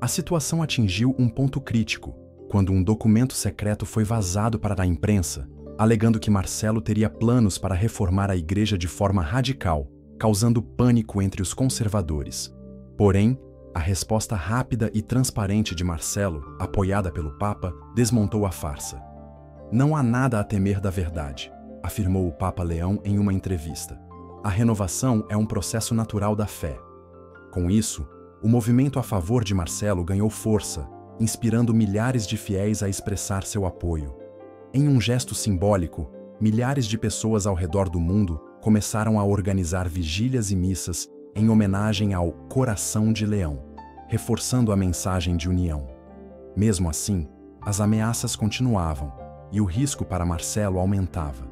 A situação atingiu um ponto crítico, quando um documento secreto foi vazado para a imprensa, alegando que Marcelo teria planos para reformar a igreja de forma radical, causando pânico entre os conservadores. Porém, a resposta rápida e transparente de Marcelo, apoiada pelo Papa, desmontou a farsa. "Não há nada a temer da verdade", afirmou o Papa Leão em uma entrevista. "A renovação é um processo natural da fé." Com isso, o movimento a favor de Marcelo ganhou força, inspirando milhares de fiéis a expressar seu apoio. Em um gesto simbólico, milhares de pessoas ao redor do mundo começaram a organizar vigílias e missas em homenagem ao Coração de Leão, reforçando a mensagem de união. Mesmo assim, as ameaças continuavam e o risco para Marcelo aumentava.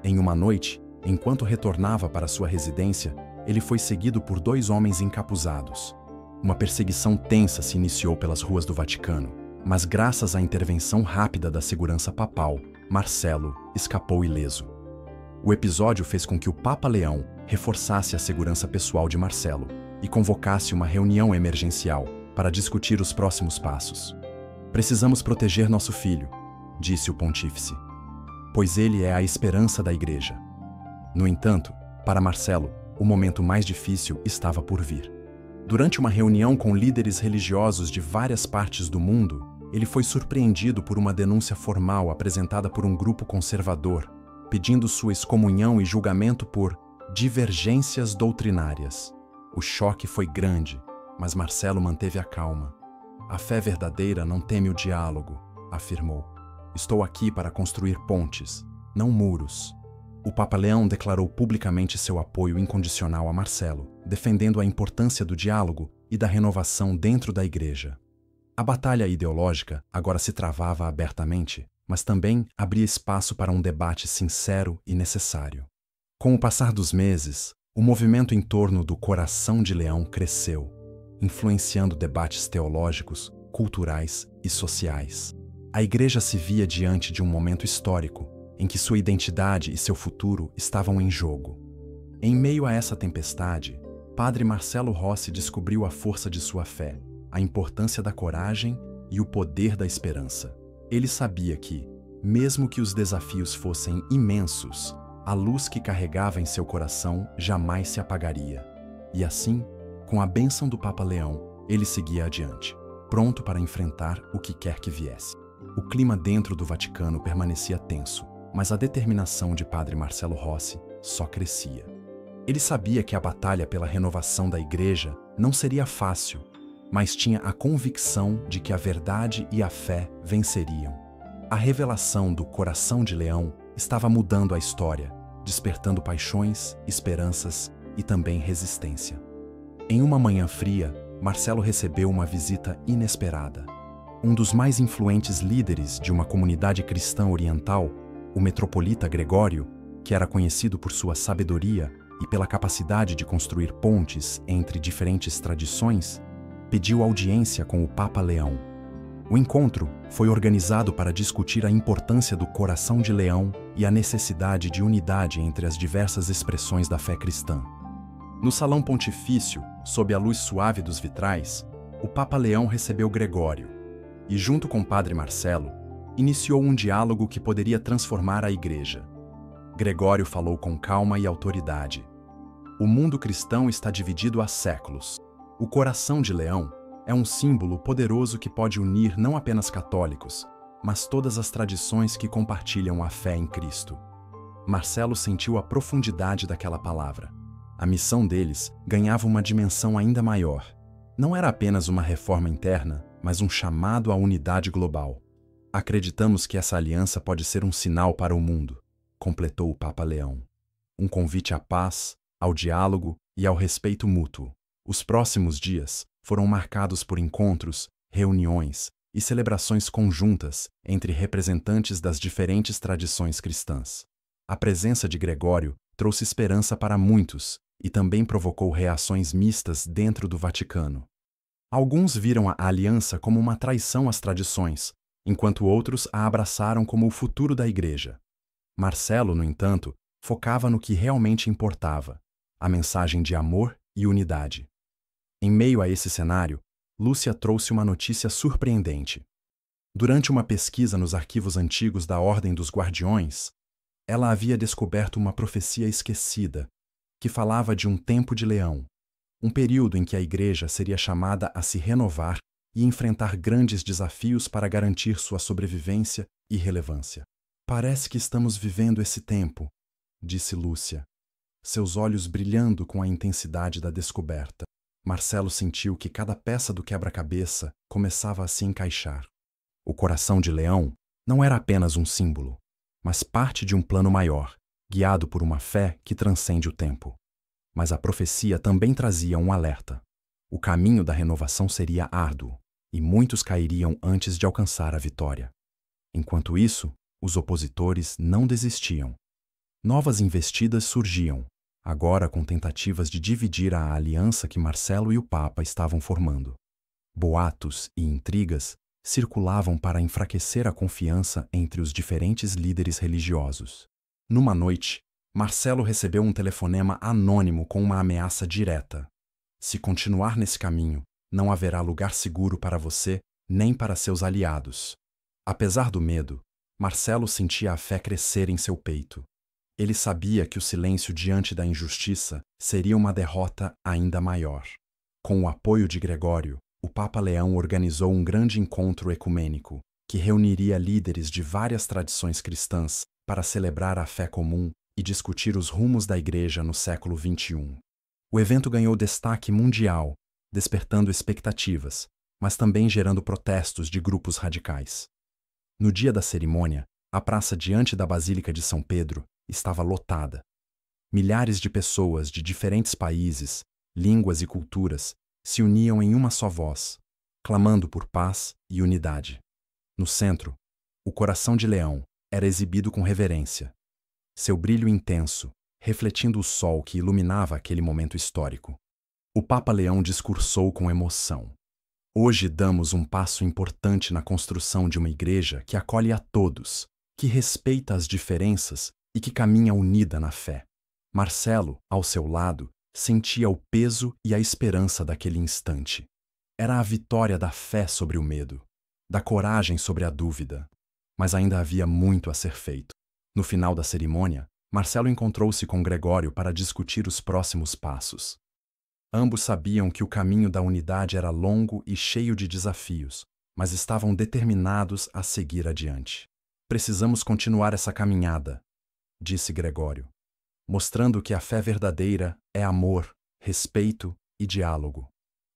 Em uma noite, enquanto retornava para sua residência, ele foi seguido por 2 homens encapuzados. Uma perseguição tensa se iniciou pelas ruas do Vaticano, mas graças à intervenção rápida da segurança papal, Marcelo escapou ileso. O episódio fez com que o Papa Leão reforçasse a segurança pessoal de Marcelo e convocasse uma reunião emergencial para discutir os próximos passos. "Precisamos proteger nosso filho", disse o pontífice, "pois ele é a esperança da igreja." No entanto, para Marcelo, o momento mais difícil estava por vir. Durante uma reunião com líderes religiosos de várias partes do mundo, ele foi surpreendido por uma denúncia formal apresentada por um grupo conservador, pedindo sua excomunhão e julgamento por divergências doutrinárias. O choque foi grande, mas Marcelo manteve a calma. "A fé verdadeira não teme o diálogo", afirmou. "Estou aqui para construir pontes, não muros." O Papa Leão declarou publicamente seu apoio incondicional a Marcelo, defendendo a importância do diálogo e da renovação dentro da igreja. A batalha ideológica agora se travava abertamente, mas também abria espaço para um debate sincero e necessário. Com o passar dos meses, o movimento em torno do Coração de Leão cresceu, influenciando debates teológicos, culturais e sociais. A igreja se via diante de um momento histórico, em que sua identidade e seu futuro estavam em jogo. Em meio a essa tempestade, Padre Marcelo Rossi descobriu a força de sua fé, a importância da coragem e o poder da esperança. Ele sabia que, mesmo que os desafios fossem imensos, a luz que carregava em seu coração jamais se apagaria. E assim, com a bênção do Papa Leão, ele seguia adiante, pronto para enfrentar o que quer que viesse. O clima dentro do Vaticano permanecia tenso, mas a determinação de Padre Marcelo Rossi só crescia. Ele sabia que a batalha pela renovação da Igreja não seria fácil, mas tinha a convicção de que a verdade e a fé venceriam. A revelação do Coração de Leão estava mudando a história, despertando paixões, esperanças e também resistência. Em uma manhã fria, Marcelo recebeu uma visita inesperada. Um dos mais influentes líderes de uma comunidade cristã oriental, o metropolita Gregório, que era conhecido por sua sabedoria e pela capacidade de construir pontes entre diferentes tradições, pediu audiência com o Papa Leão. O encontro foi organizado para discutir a importância do Coração de Leão e a necessidade de unidade entre as diversas expressões da fé cristã. No salão pontifício, sob a luz suave dos vitrais, o Papa Leão recebeu Gregório e, junto com o Padre Marcelo, iniciou um diálogo que poderia transformar a Igreja. Gregório falou com calma e autoridade. O mundo cristão está dividido há séculos. O Coração de Leão é um símbolo poderoso que pode unir não apenas católicos, mas todas as tradições que compartilham a fé em Cristo. Marcelo sentiu a profundidade daquela palavra. A missão deles ganhava uma dimensão ainda maior. Não era apenas uma reforma interna, mas um chamado à unidade global. Acreditamos que essa aliança pode ser um sinal para o mundo, completou o Papa Leão. Um convite à paz, ao diálogo e ao respeito mútuo. Os próximos dias foram marcados por encontros, reuniões e celebrações conjuntas entre representantes das diferentes tradições cristãs. A presença de Gregório trouxe esperança para muitos e também provocou reações mistas dentro do Vaticano. Alguns viram a aliança como uma traição às tradições, enquanto outros a abraçaram como o futuro da Igreja. Marcelo, no entanto, focava no que realmente importava: a mensagem de amor e unidade. Em meio a esse cenário, Lúcia trouxe uma notícia surpreendente. Durante uma pesquisa nos arquivos antigos da Ordem dos Guardiões, ela havia descoberto uma profecia esquecida, que falava de um tempo de leão, um período em que a Igreja seria chamada a se renovar e enfrentar grandes desafios para garantir sua sobrevivência e relevância. Parece que estamos vivendo esse tempo, disse Lúcia, seus olhos brilhando com a intensidade da descoberta. Marcelo sentiu que cada peça do quebra-cabeça começava a se encaixar. O Coração de Leão não era apenas um símbolo, mas parte de um plano maior, guiado por uma fé que transcende o tempo. Mas a profecia também trazia um alerta. O caminho da renovação seria árduo, e muitos cairiam antes de alcançar a vitória. Enquanto isso, os opositores não desistiam. Novas investidas surgiam, agora com tentativas de dividir a aliança que Marcelo e o Papa estavam formando. Boatos e intrigas circulavam para enfraquecer a confiança entre os diferentes líderes religiosos. Numa noite, Marcelo recebeu um telefonema anônimo com uma ameaça direta. Se continuar nesse caminho, não haverá lugar seguro para você nem para seus aliados. Apesar do medo, Marcelo sentia a fé crescer em seu peito. Ele sabia que o silêncio diante da injustiça seria uma derrota ainda maior. Com o apoio de Gregório, o Papa Leão organizou um grande encontro ecumênico, que reuniria líderes de várias tradições cristãs para celebrar a fé comum e discutir os rumos da Igreja no século XXI. O evento ganhou destaque mundial, despertando expectativas, mas também gerando protestos de grupos radicais. No dia da cerimônia, a praça diante da Basílica de São Pedro estava lotada. Milhares de pessoas de diferentes países, línguas e culturas se uniam em uma só voz, clamando por paz e unidade. No centro, o Coração de Leão era exibido com reverência, seu brilho intenso, refletindo o sol que iluminava aquele momento histórico. O Papa Leão discursou com emoção. Hoje damos um passo importante na construção de uma igreja que acolhe a todos, que respeita as diferenças e que caminha unida na fé. Marcelo, ao seu lado, sentia o peso e a esperança daquele instante. Era a vitória da fé sobre o medo, da coragem sobre a dúvida. Mas ainda havia muito a ser feito. No final da cerimônia, Marcelo encontrou-se com Gregório para discutir os próximos passos. Ambos sabiam que o caminho da unidade era longo e cheio de desafios, mas estavam determinados a seguir adiante. Precisamos continuar essa caminhada, disse Gregório, mostrando que a fé verdadeira é amor, respeito e diálogo.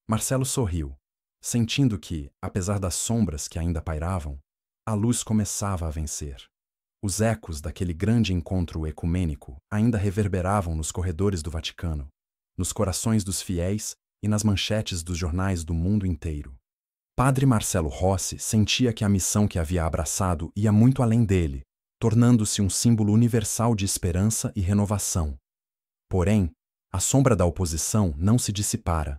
Marcelo sorriu, sentindo que, apesar das sombras que ainda pairavam, a luz começava a vencer. Os ecos daquele grande encontro ecumênico ainda reverberavam nos corredores do Vaticano, nos corações dos fiéis e nas manchetes dos jornais do mundo inteiro. Padre Marcelo Rossi sentia que a missão que havia abraçado ia muito além dele, tornando-se um símbolo universal de esperança e renovação. Porém, a sombra da oposição não se dissipara.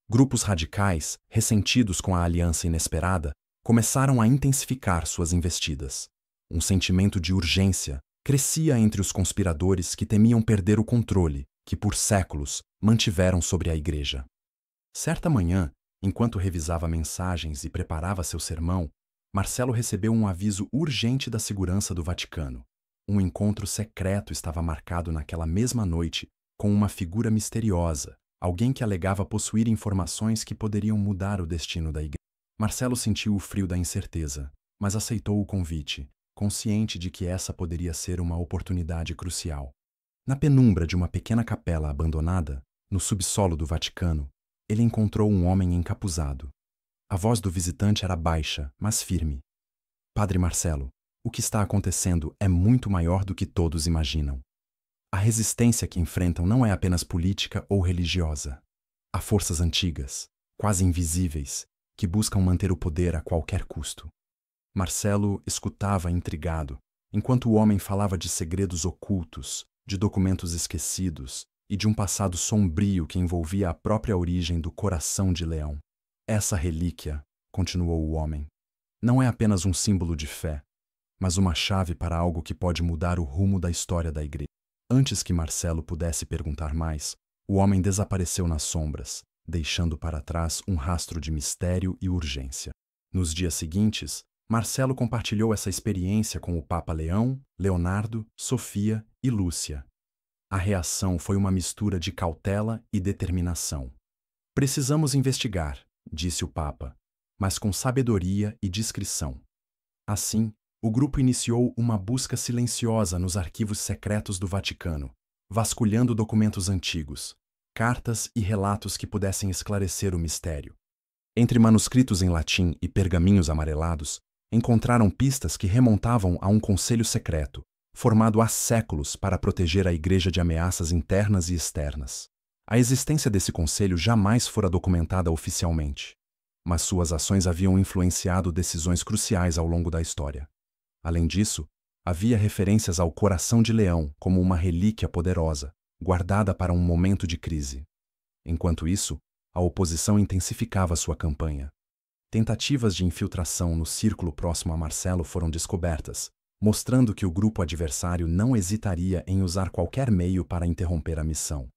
Grupos radicais, ressentidos com a aliança inesperada, começaram a intensificar suas investidas. Um sentimento de urgência crescia entre os conspiradores que temiam perder o controle que, por séculos, mantiveram sobre a Igreja. Certa manhã, enquanto revisava mensagens e preparava seu sermão, Marcelo recebeu um aviso urgente da segurança do Vaticano. Um encontro secreto estava marcado naquela mesma noite com uma figura misteriosa, alguém que alegava possuir informações que poderiam mudar o destino da Igreja. Marcelo sentiu o frio da incerteza, mas aceitou o convite, consciente de que essa poderia ser uma oportunidade crucial. Na penumbra de uma pequena capela abandonada, no subsolo do Vaticano, ele encontrou um homem encapuzado. A voz do visitante era baixa, mas firme. Padre Marcelo, o que está acontecendo é muito maior do que todos imaginam. A resistência que enfrentam não é apenas política ou religiosa. Há forças antigas, quase invisíveis, que buscam manter o poder a qualquer custo. Marcelo escutava intrigado, enquanto o homem falava de segredos ocultos, de documentos esquecidos e de um passado sombrio que envolvia a própria origem do coração de leão. Essa relíquia, continuou o homem, não é apenas um símbolo de fé, mas uma chave para algo que pode mudar o rumo da história da Igreja. Antes que Marcelo pudesse perguntar mais, o homem desapareceu nas sombras, deixando para trás um rastro de mistério e urgência. Nos dias seguintes, Marcelo compartilhou essa experiência com o Papa Leão, Leonardo, Sofia e Lúcia. A reação foi uma mistura de cautela e determinação. Precisamos investigar, disse o Papa, mas com sabedoria e discrição. Assim, o grupo iniciou uma busca silenciosa nos arquivos secretos do Vaticano, vasculhando documentos antigos, cartas e relatos que pudessem esclarecer o mistério. Entre manuscritos em latim e pergaminhos amarelados, encontraram pistas que remontavam a um conselho secreto, formado há séculos para proteger a Igreja de ameaças internas e externas. A existência desse conselho jamais fora documentada oficialmente, mas suas ações haviam influenciado decisões cruciais ao longo da história. Além disso, havia referências ao coração de leão como uma relíquia poderosa, guardada para um momento de crise. Enquanto isso, a oposição intensificava sua campanha. Tentativas de infiltração no círculo próximo a Marcelo foram descobertas, mostrando que o grupo adversário não hesitaria em usar qualquer meio para interromper a missão.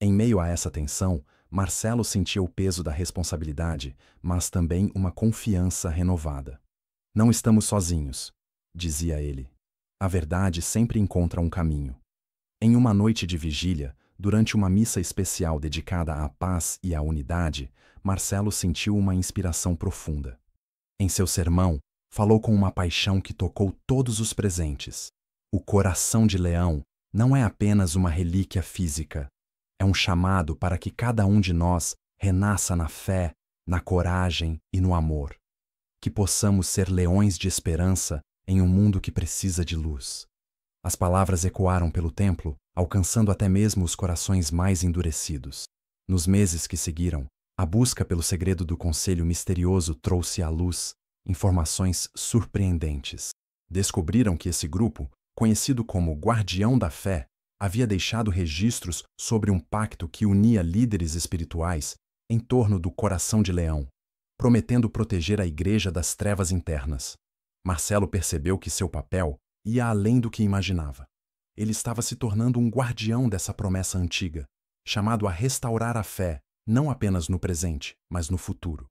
Em meio a essa tensão, Marcelo sentia o peso da responsabilidade, mas também uma confiança renovada. Não estamos sozinhos, dizia ele. A verdade sempre encontra um caminho. Em uma noite de vigília, durante uma missa especial dedicada à paz e à unidade, Marcelo sentiu uma inspiração profunda. Em seu sermão, falou com uma paixão que tocou todos os presentes. O coração de leão não é apenas uma relíquia física, é um chamado para que cada um de nós renasça na fé, na coragem e no amor. Que possamos ser leões de esperança em um mundo que precisa de luz. As palavras ecoaram pelo templo, alcançando até mesmo os corações mais endurecidos. Nos meses que seguiram, a busca pelo segredo do conselho misterioso trouxe à luz informações surpreendentes. Descobriram que esse grupo, conhecido como Guardião da Fé, havia deixado registros sobre um pacto que unia líderes espirituais em torno do coração de leão, prometendo proteger a Igreja das trevas internas. Marcelo percebeu que seu papel ia além do que imaginava. Ele estava se tornando um guardião dessa promessa antiga, chamado a restaurar a fé, não apenas no presente, mas no futuro.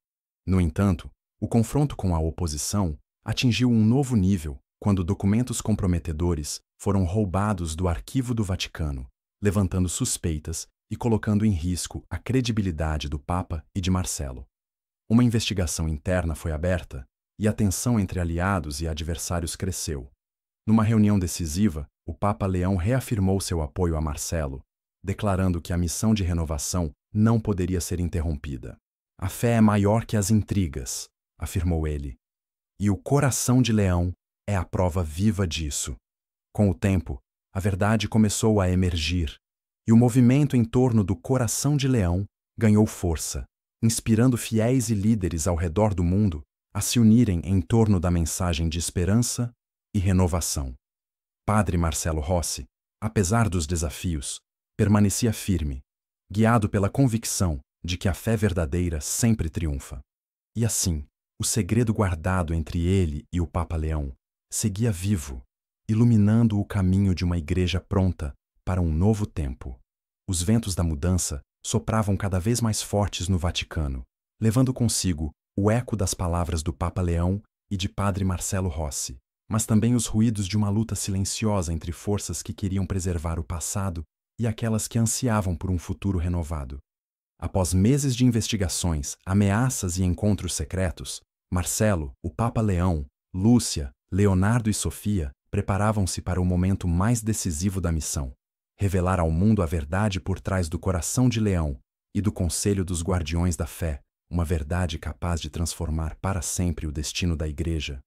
No entanto, o confronto com a oposição atingiu um novo nível quando documentos comprometedores foram roubados do arquivo do Vaticano, levantando suspeitas e colocando em risco a credibilidade do Papa e de Marcelo. Uma investigação interna foi aberta e a tensão entre aliados e adversários cresceu. Numa reunião decisiva, o Papa Leão reafirmou seu apoio a Marcelo, declarando que a missão de renovação não poderia ser interrompida. A fé é maior que as intrigas, afirmou ele. E o coração de Leão é a prova viva disso. Com o tempo, a verdade começou a emergir, e o movimento em torno do coração de Leão ganhou força, inspirando fiéis e líderes ao redor do mundo a se unirem em torno da mensagem de esperança e renovação. Padre Marcelo Rossi, apesar dos desafios, permanecia firme, guiado pela convicção de que a fé verdadeira sempre triunfa. E assim, o segredo guardado entre ele e o Papa Leão seguia vivo, iluminando o caminho de uma igreja pronta para um novo tempo. Os ventos da mudança sopravam cada vez mais fortes no Vaticano, levando consigo o eco das palavras do Papa Leão e de Padre Marcelo Rossi, mas também os ruídos de uma luta silenciosa entre forças que queriam preservar o passado e aquelas que ansiavam por um futuro renovado. Após meses de investigações, ameaças e encontros secretos, Marcelo, o Papa Leão, Lúcia, Leonardo e Sofia preparavam-se para o momento mais decisivo da missão: revelar ao mundo a verdade por trás do coração de Leão e do Conselho dos Guardiões da Fé, uma verdade capaz de transformar para sempre o destino da Igreja.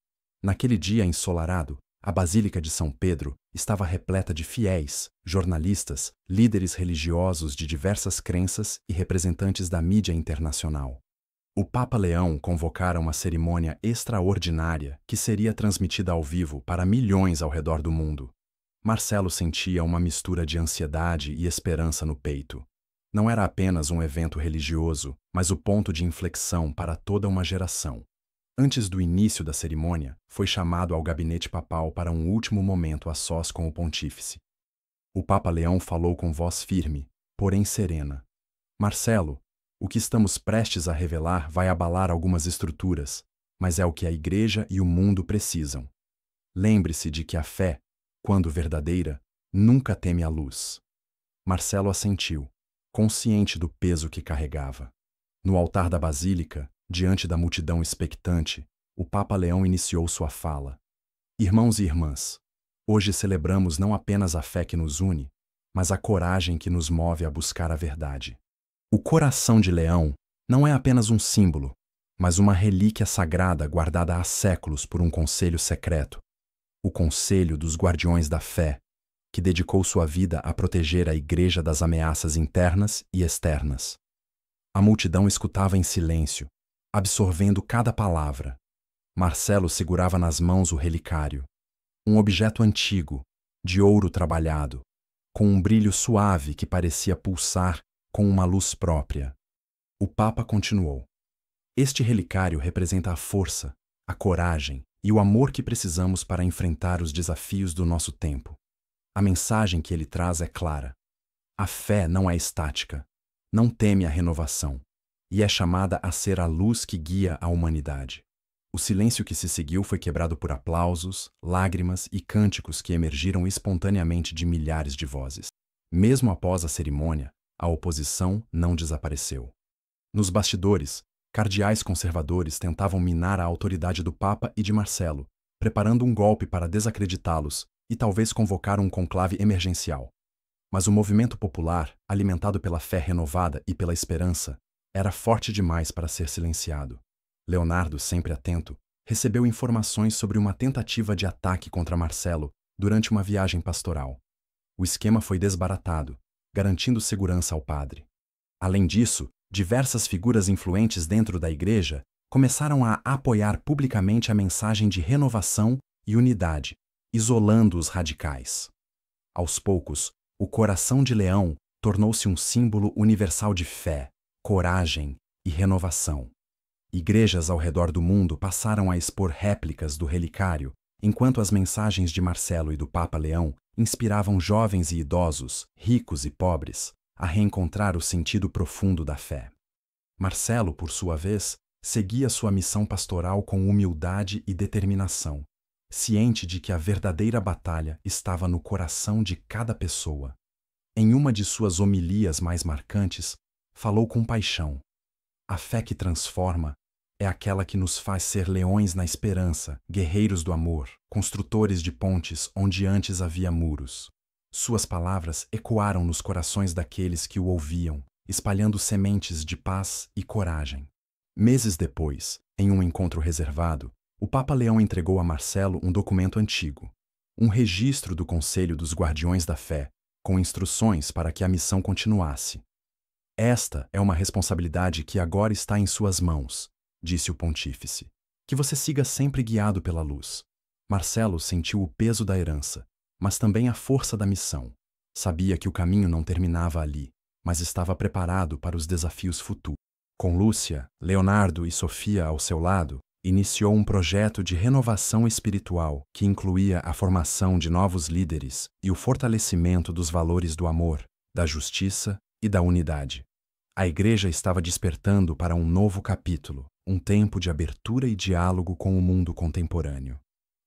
Naquele dia ensolarado, a Basílica de São Pedro estava repleta de fiéis, jornalistas, líderes religiosos de diversas crenças e representantes da mídia internacional. O Papa Leão convocara uma cerimônia extraordinária que seria transmitida ao vivo para milhões ao redor do mundo. Marcelo sentia uma mistura de ansiedade e esperança no peito. Não era apenas um evento religioso, mas o ponto de inflexão para toda uma geração. Antes do início da cerimônia, foi chamado ao gabinete papal para um último momento a sós com o pontífice. O Papa Leão falou com voz firme, porém serena. Marcelo, o que estamos prestes a revelar vai abalar algumas estruturas, mas é o que a Igreja e o mundo precisam. Lembre-se de que a fé, quando verdadeira, nunca teme a luz. Marcelo assentiu, consciente do peso que carregava. No altar da Basílica, diante da multidão expectante, o Papa Leão iniciou sua fala. Irmãos e irmãs, hoje celebramos não apenas a fé que nos une, mas a coragem que nos move a buscar a verdade. O coração de Leão não é apenas um símbolo, mas uma relíquia sagrada guardada há séculos por um conselho secreto, o Conselho dos Guardiões da Fé, que dedicou sua vida a proteger a Igreja das ameaças internas e externas. A multidão escutava em silêncio, absorvendo cada palavra. Marcelo segurava nas mãos o relicário, um objeto antigo, de ouro trabalhado, com um brilho suave que parecia pulsar com uma luz própria. O Papa continuou. Este relicário representa a força, a coragem e o amor que precisamos para enfrentar os desafios do nosso tempo. A mensagem que ele traz é clara. A fé não é estática, não teme a renovação, e é chamada a ser a luz que guia a humanidade. O silêncio que se seguiu foi quebrado por aplausos, lágrimas e cânticos que emergiram espontaneamente de milhares de vozes. Mesmo após a cerimônia, a oposição não desapareceu. Nos bastidores, cardeais conservadores tentavam minar a autoridade do Papa e de Marcelo, preparando um golpe para desacreditá-los e talvez convocar um conclave emergencial. Mas o movimento popular, alimentado pela fé renovada e pela esperança, era forte demais para ser silenciado. Leonardo, sempre atento, recebeu informações sobre uma tentativa de ataque contra Marcelo durante uma viagem pastoral. O esquema foi desbaratado, garantindo segurança ao padre. Além disso, diversas figuras influentes dentro da Igreja começaram a apoiar publicamente a mensagem de renovação e unidade, isolando os radicais. Aos poucos, o coração de Leão tornou-se um símbolo universal de fé, coragem e renovação. Igrejas ao redor do mundo passaram a expor réplicas do relicário, enquanto as mensagens de Marcelo e do Papa Leão inspiravam jovens e idosos, ricos e pobres, a reencontrar o sentido profundo da fé. Marcelo, por sua vez, seguia sua missão pastoral com humildade e determinação, ciente de que a verdadeira batalha estava no coração de cada pessoa. Em uma de suas homilias mais marcantes, falou com paixão: a fé que transforma é aquela que nos faz ser leões na esperança, guerreiros do amor, construtores de pontes onde antes havia muros. Suas palavras ecoaram nos corações daqueles que o ouviam, espalhando sementes de paz e coragem. Meses depois, em um encontro reservado, o Papa Leão entregou a Marcelo um documento antigo, um registro do Conselho dos Guardiões da Fé, com instruções para que a missão continuasse. Esta é uma responsabilidade que agora está em suas mãos, disse o pontífice. Que você siga sempre guiado pela luz. Marcelo sentiu o peso da herança, mas também a força da missão. Sabia que o caminho não terminava ali, mas estava preparado para os desafios futuros. Com Lúcia, Leonardo e Sofia ao seu lado, iniciou um projeto de renovação espiritual que incluía a formação de novos líderes e o fortalecimento dos valores do amor, da justiça e da unidade. A Igreja estava despertando para um novo capítulo, um tempo de abertura e diálogo com o mundo contemporâneo.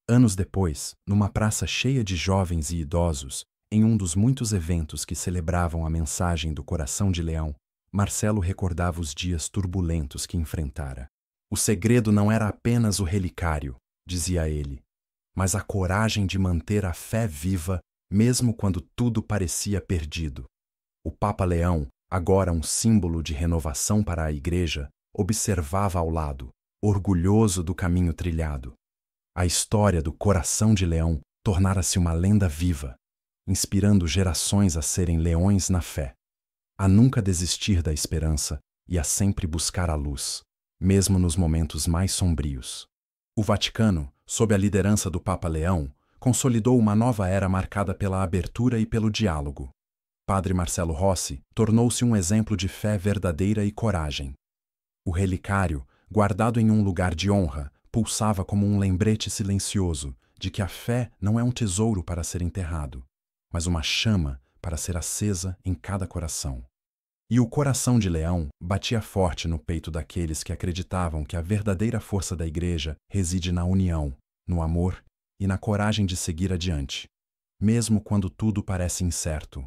Anos depois, numa praça cheia de jovens e idosos, em um dos muitos eventos que celebravam a mensagem do Coração de Leão, Marcelo recordava os dias turbulentos que enfrentara. O segredo não era apenas o relicário, dizia ele, mas a coragem de manter a fé viva mesmo quando tudo parecia perdido. O Papa Leão, agora um símbolo de renovação para a Igreja, observava ao lado, orgulhoso do caminho trilhado. A história do Coração de Leão tornara-se uma lenda viva, inspirando gerações a serem leões na fé, a nunca desistir da esperança e a sempre buscar a luz, mesmo nos momentos mais sombrios. O Vaticano, sob a liderança do Papa Leão, consolidou uma nova era marcada pela abertura e pelo diálogo. Padre Marcelo Rossi tornou-se um exemplo de fé verdadeira e coragem. O relicário, guardado em um lugar de honra, pulsava como um lembrete silencioso de que a fé não é um tesouro para ser enterrado, mas uma chama para ser acesa em cada coração. E o Coração de Leão batia forte no peito daqueles que acreditavam que a verdadeira força da Igreja reside na união, no amor e na coragem de seguir adiante, mesmo quando tudo parece incerto.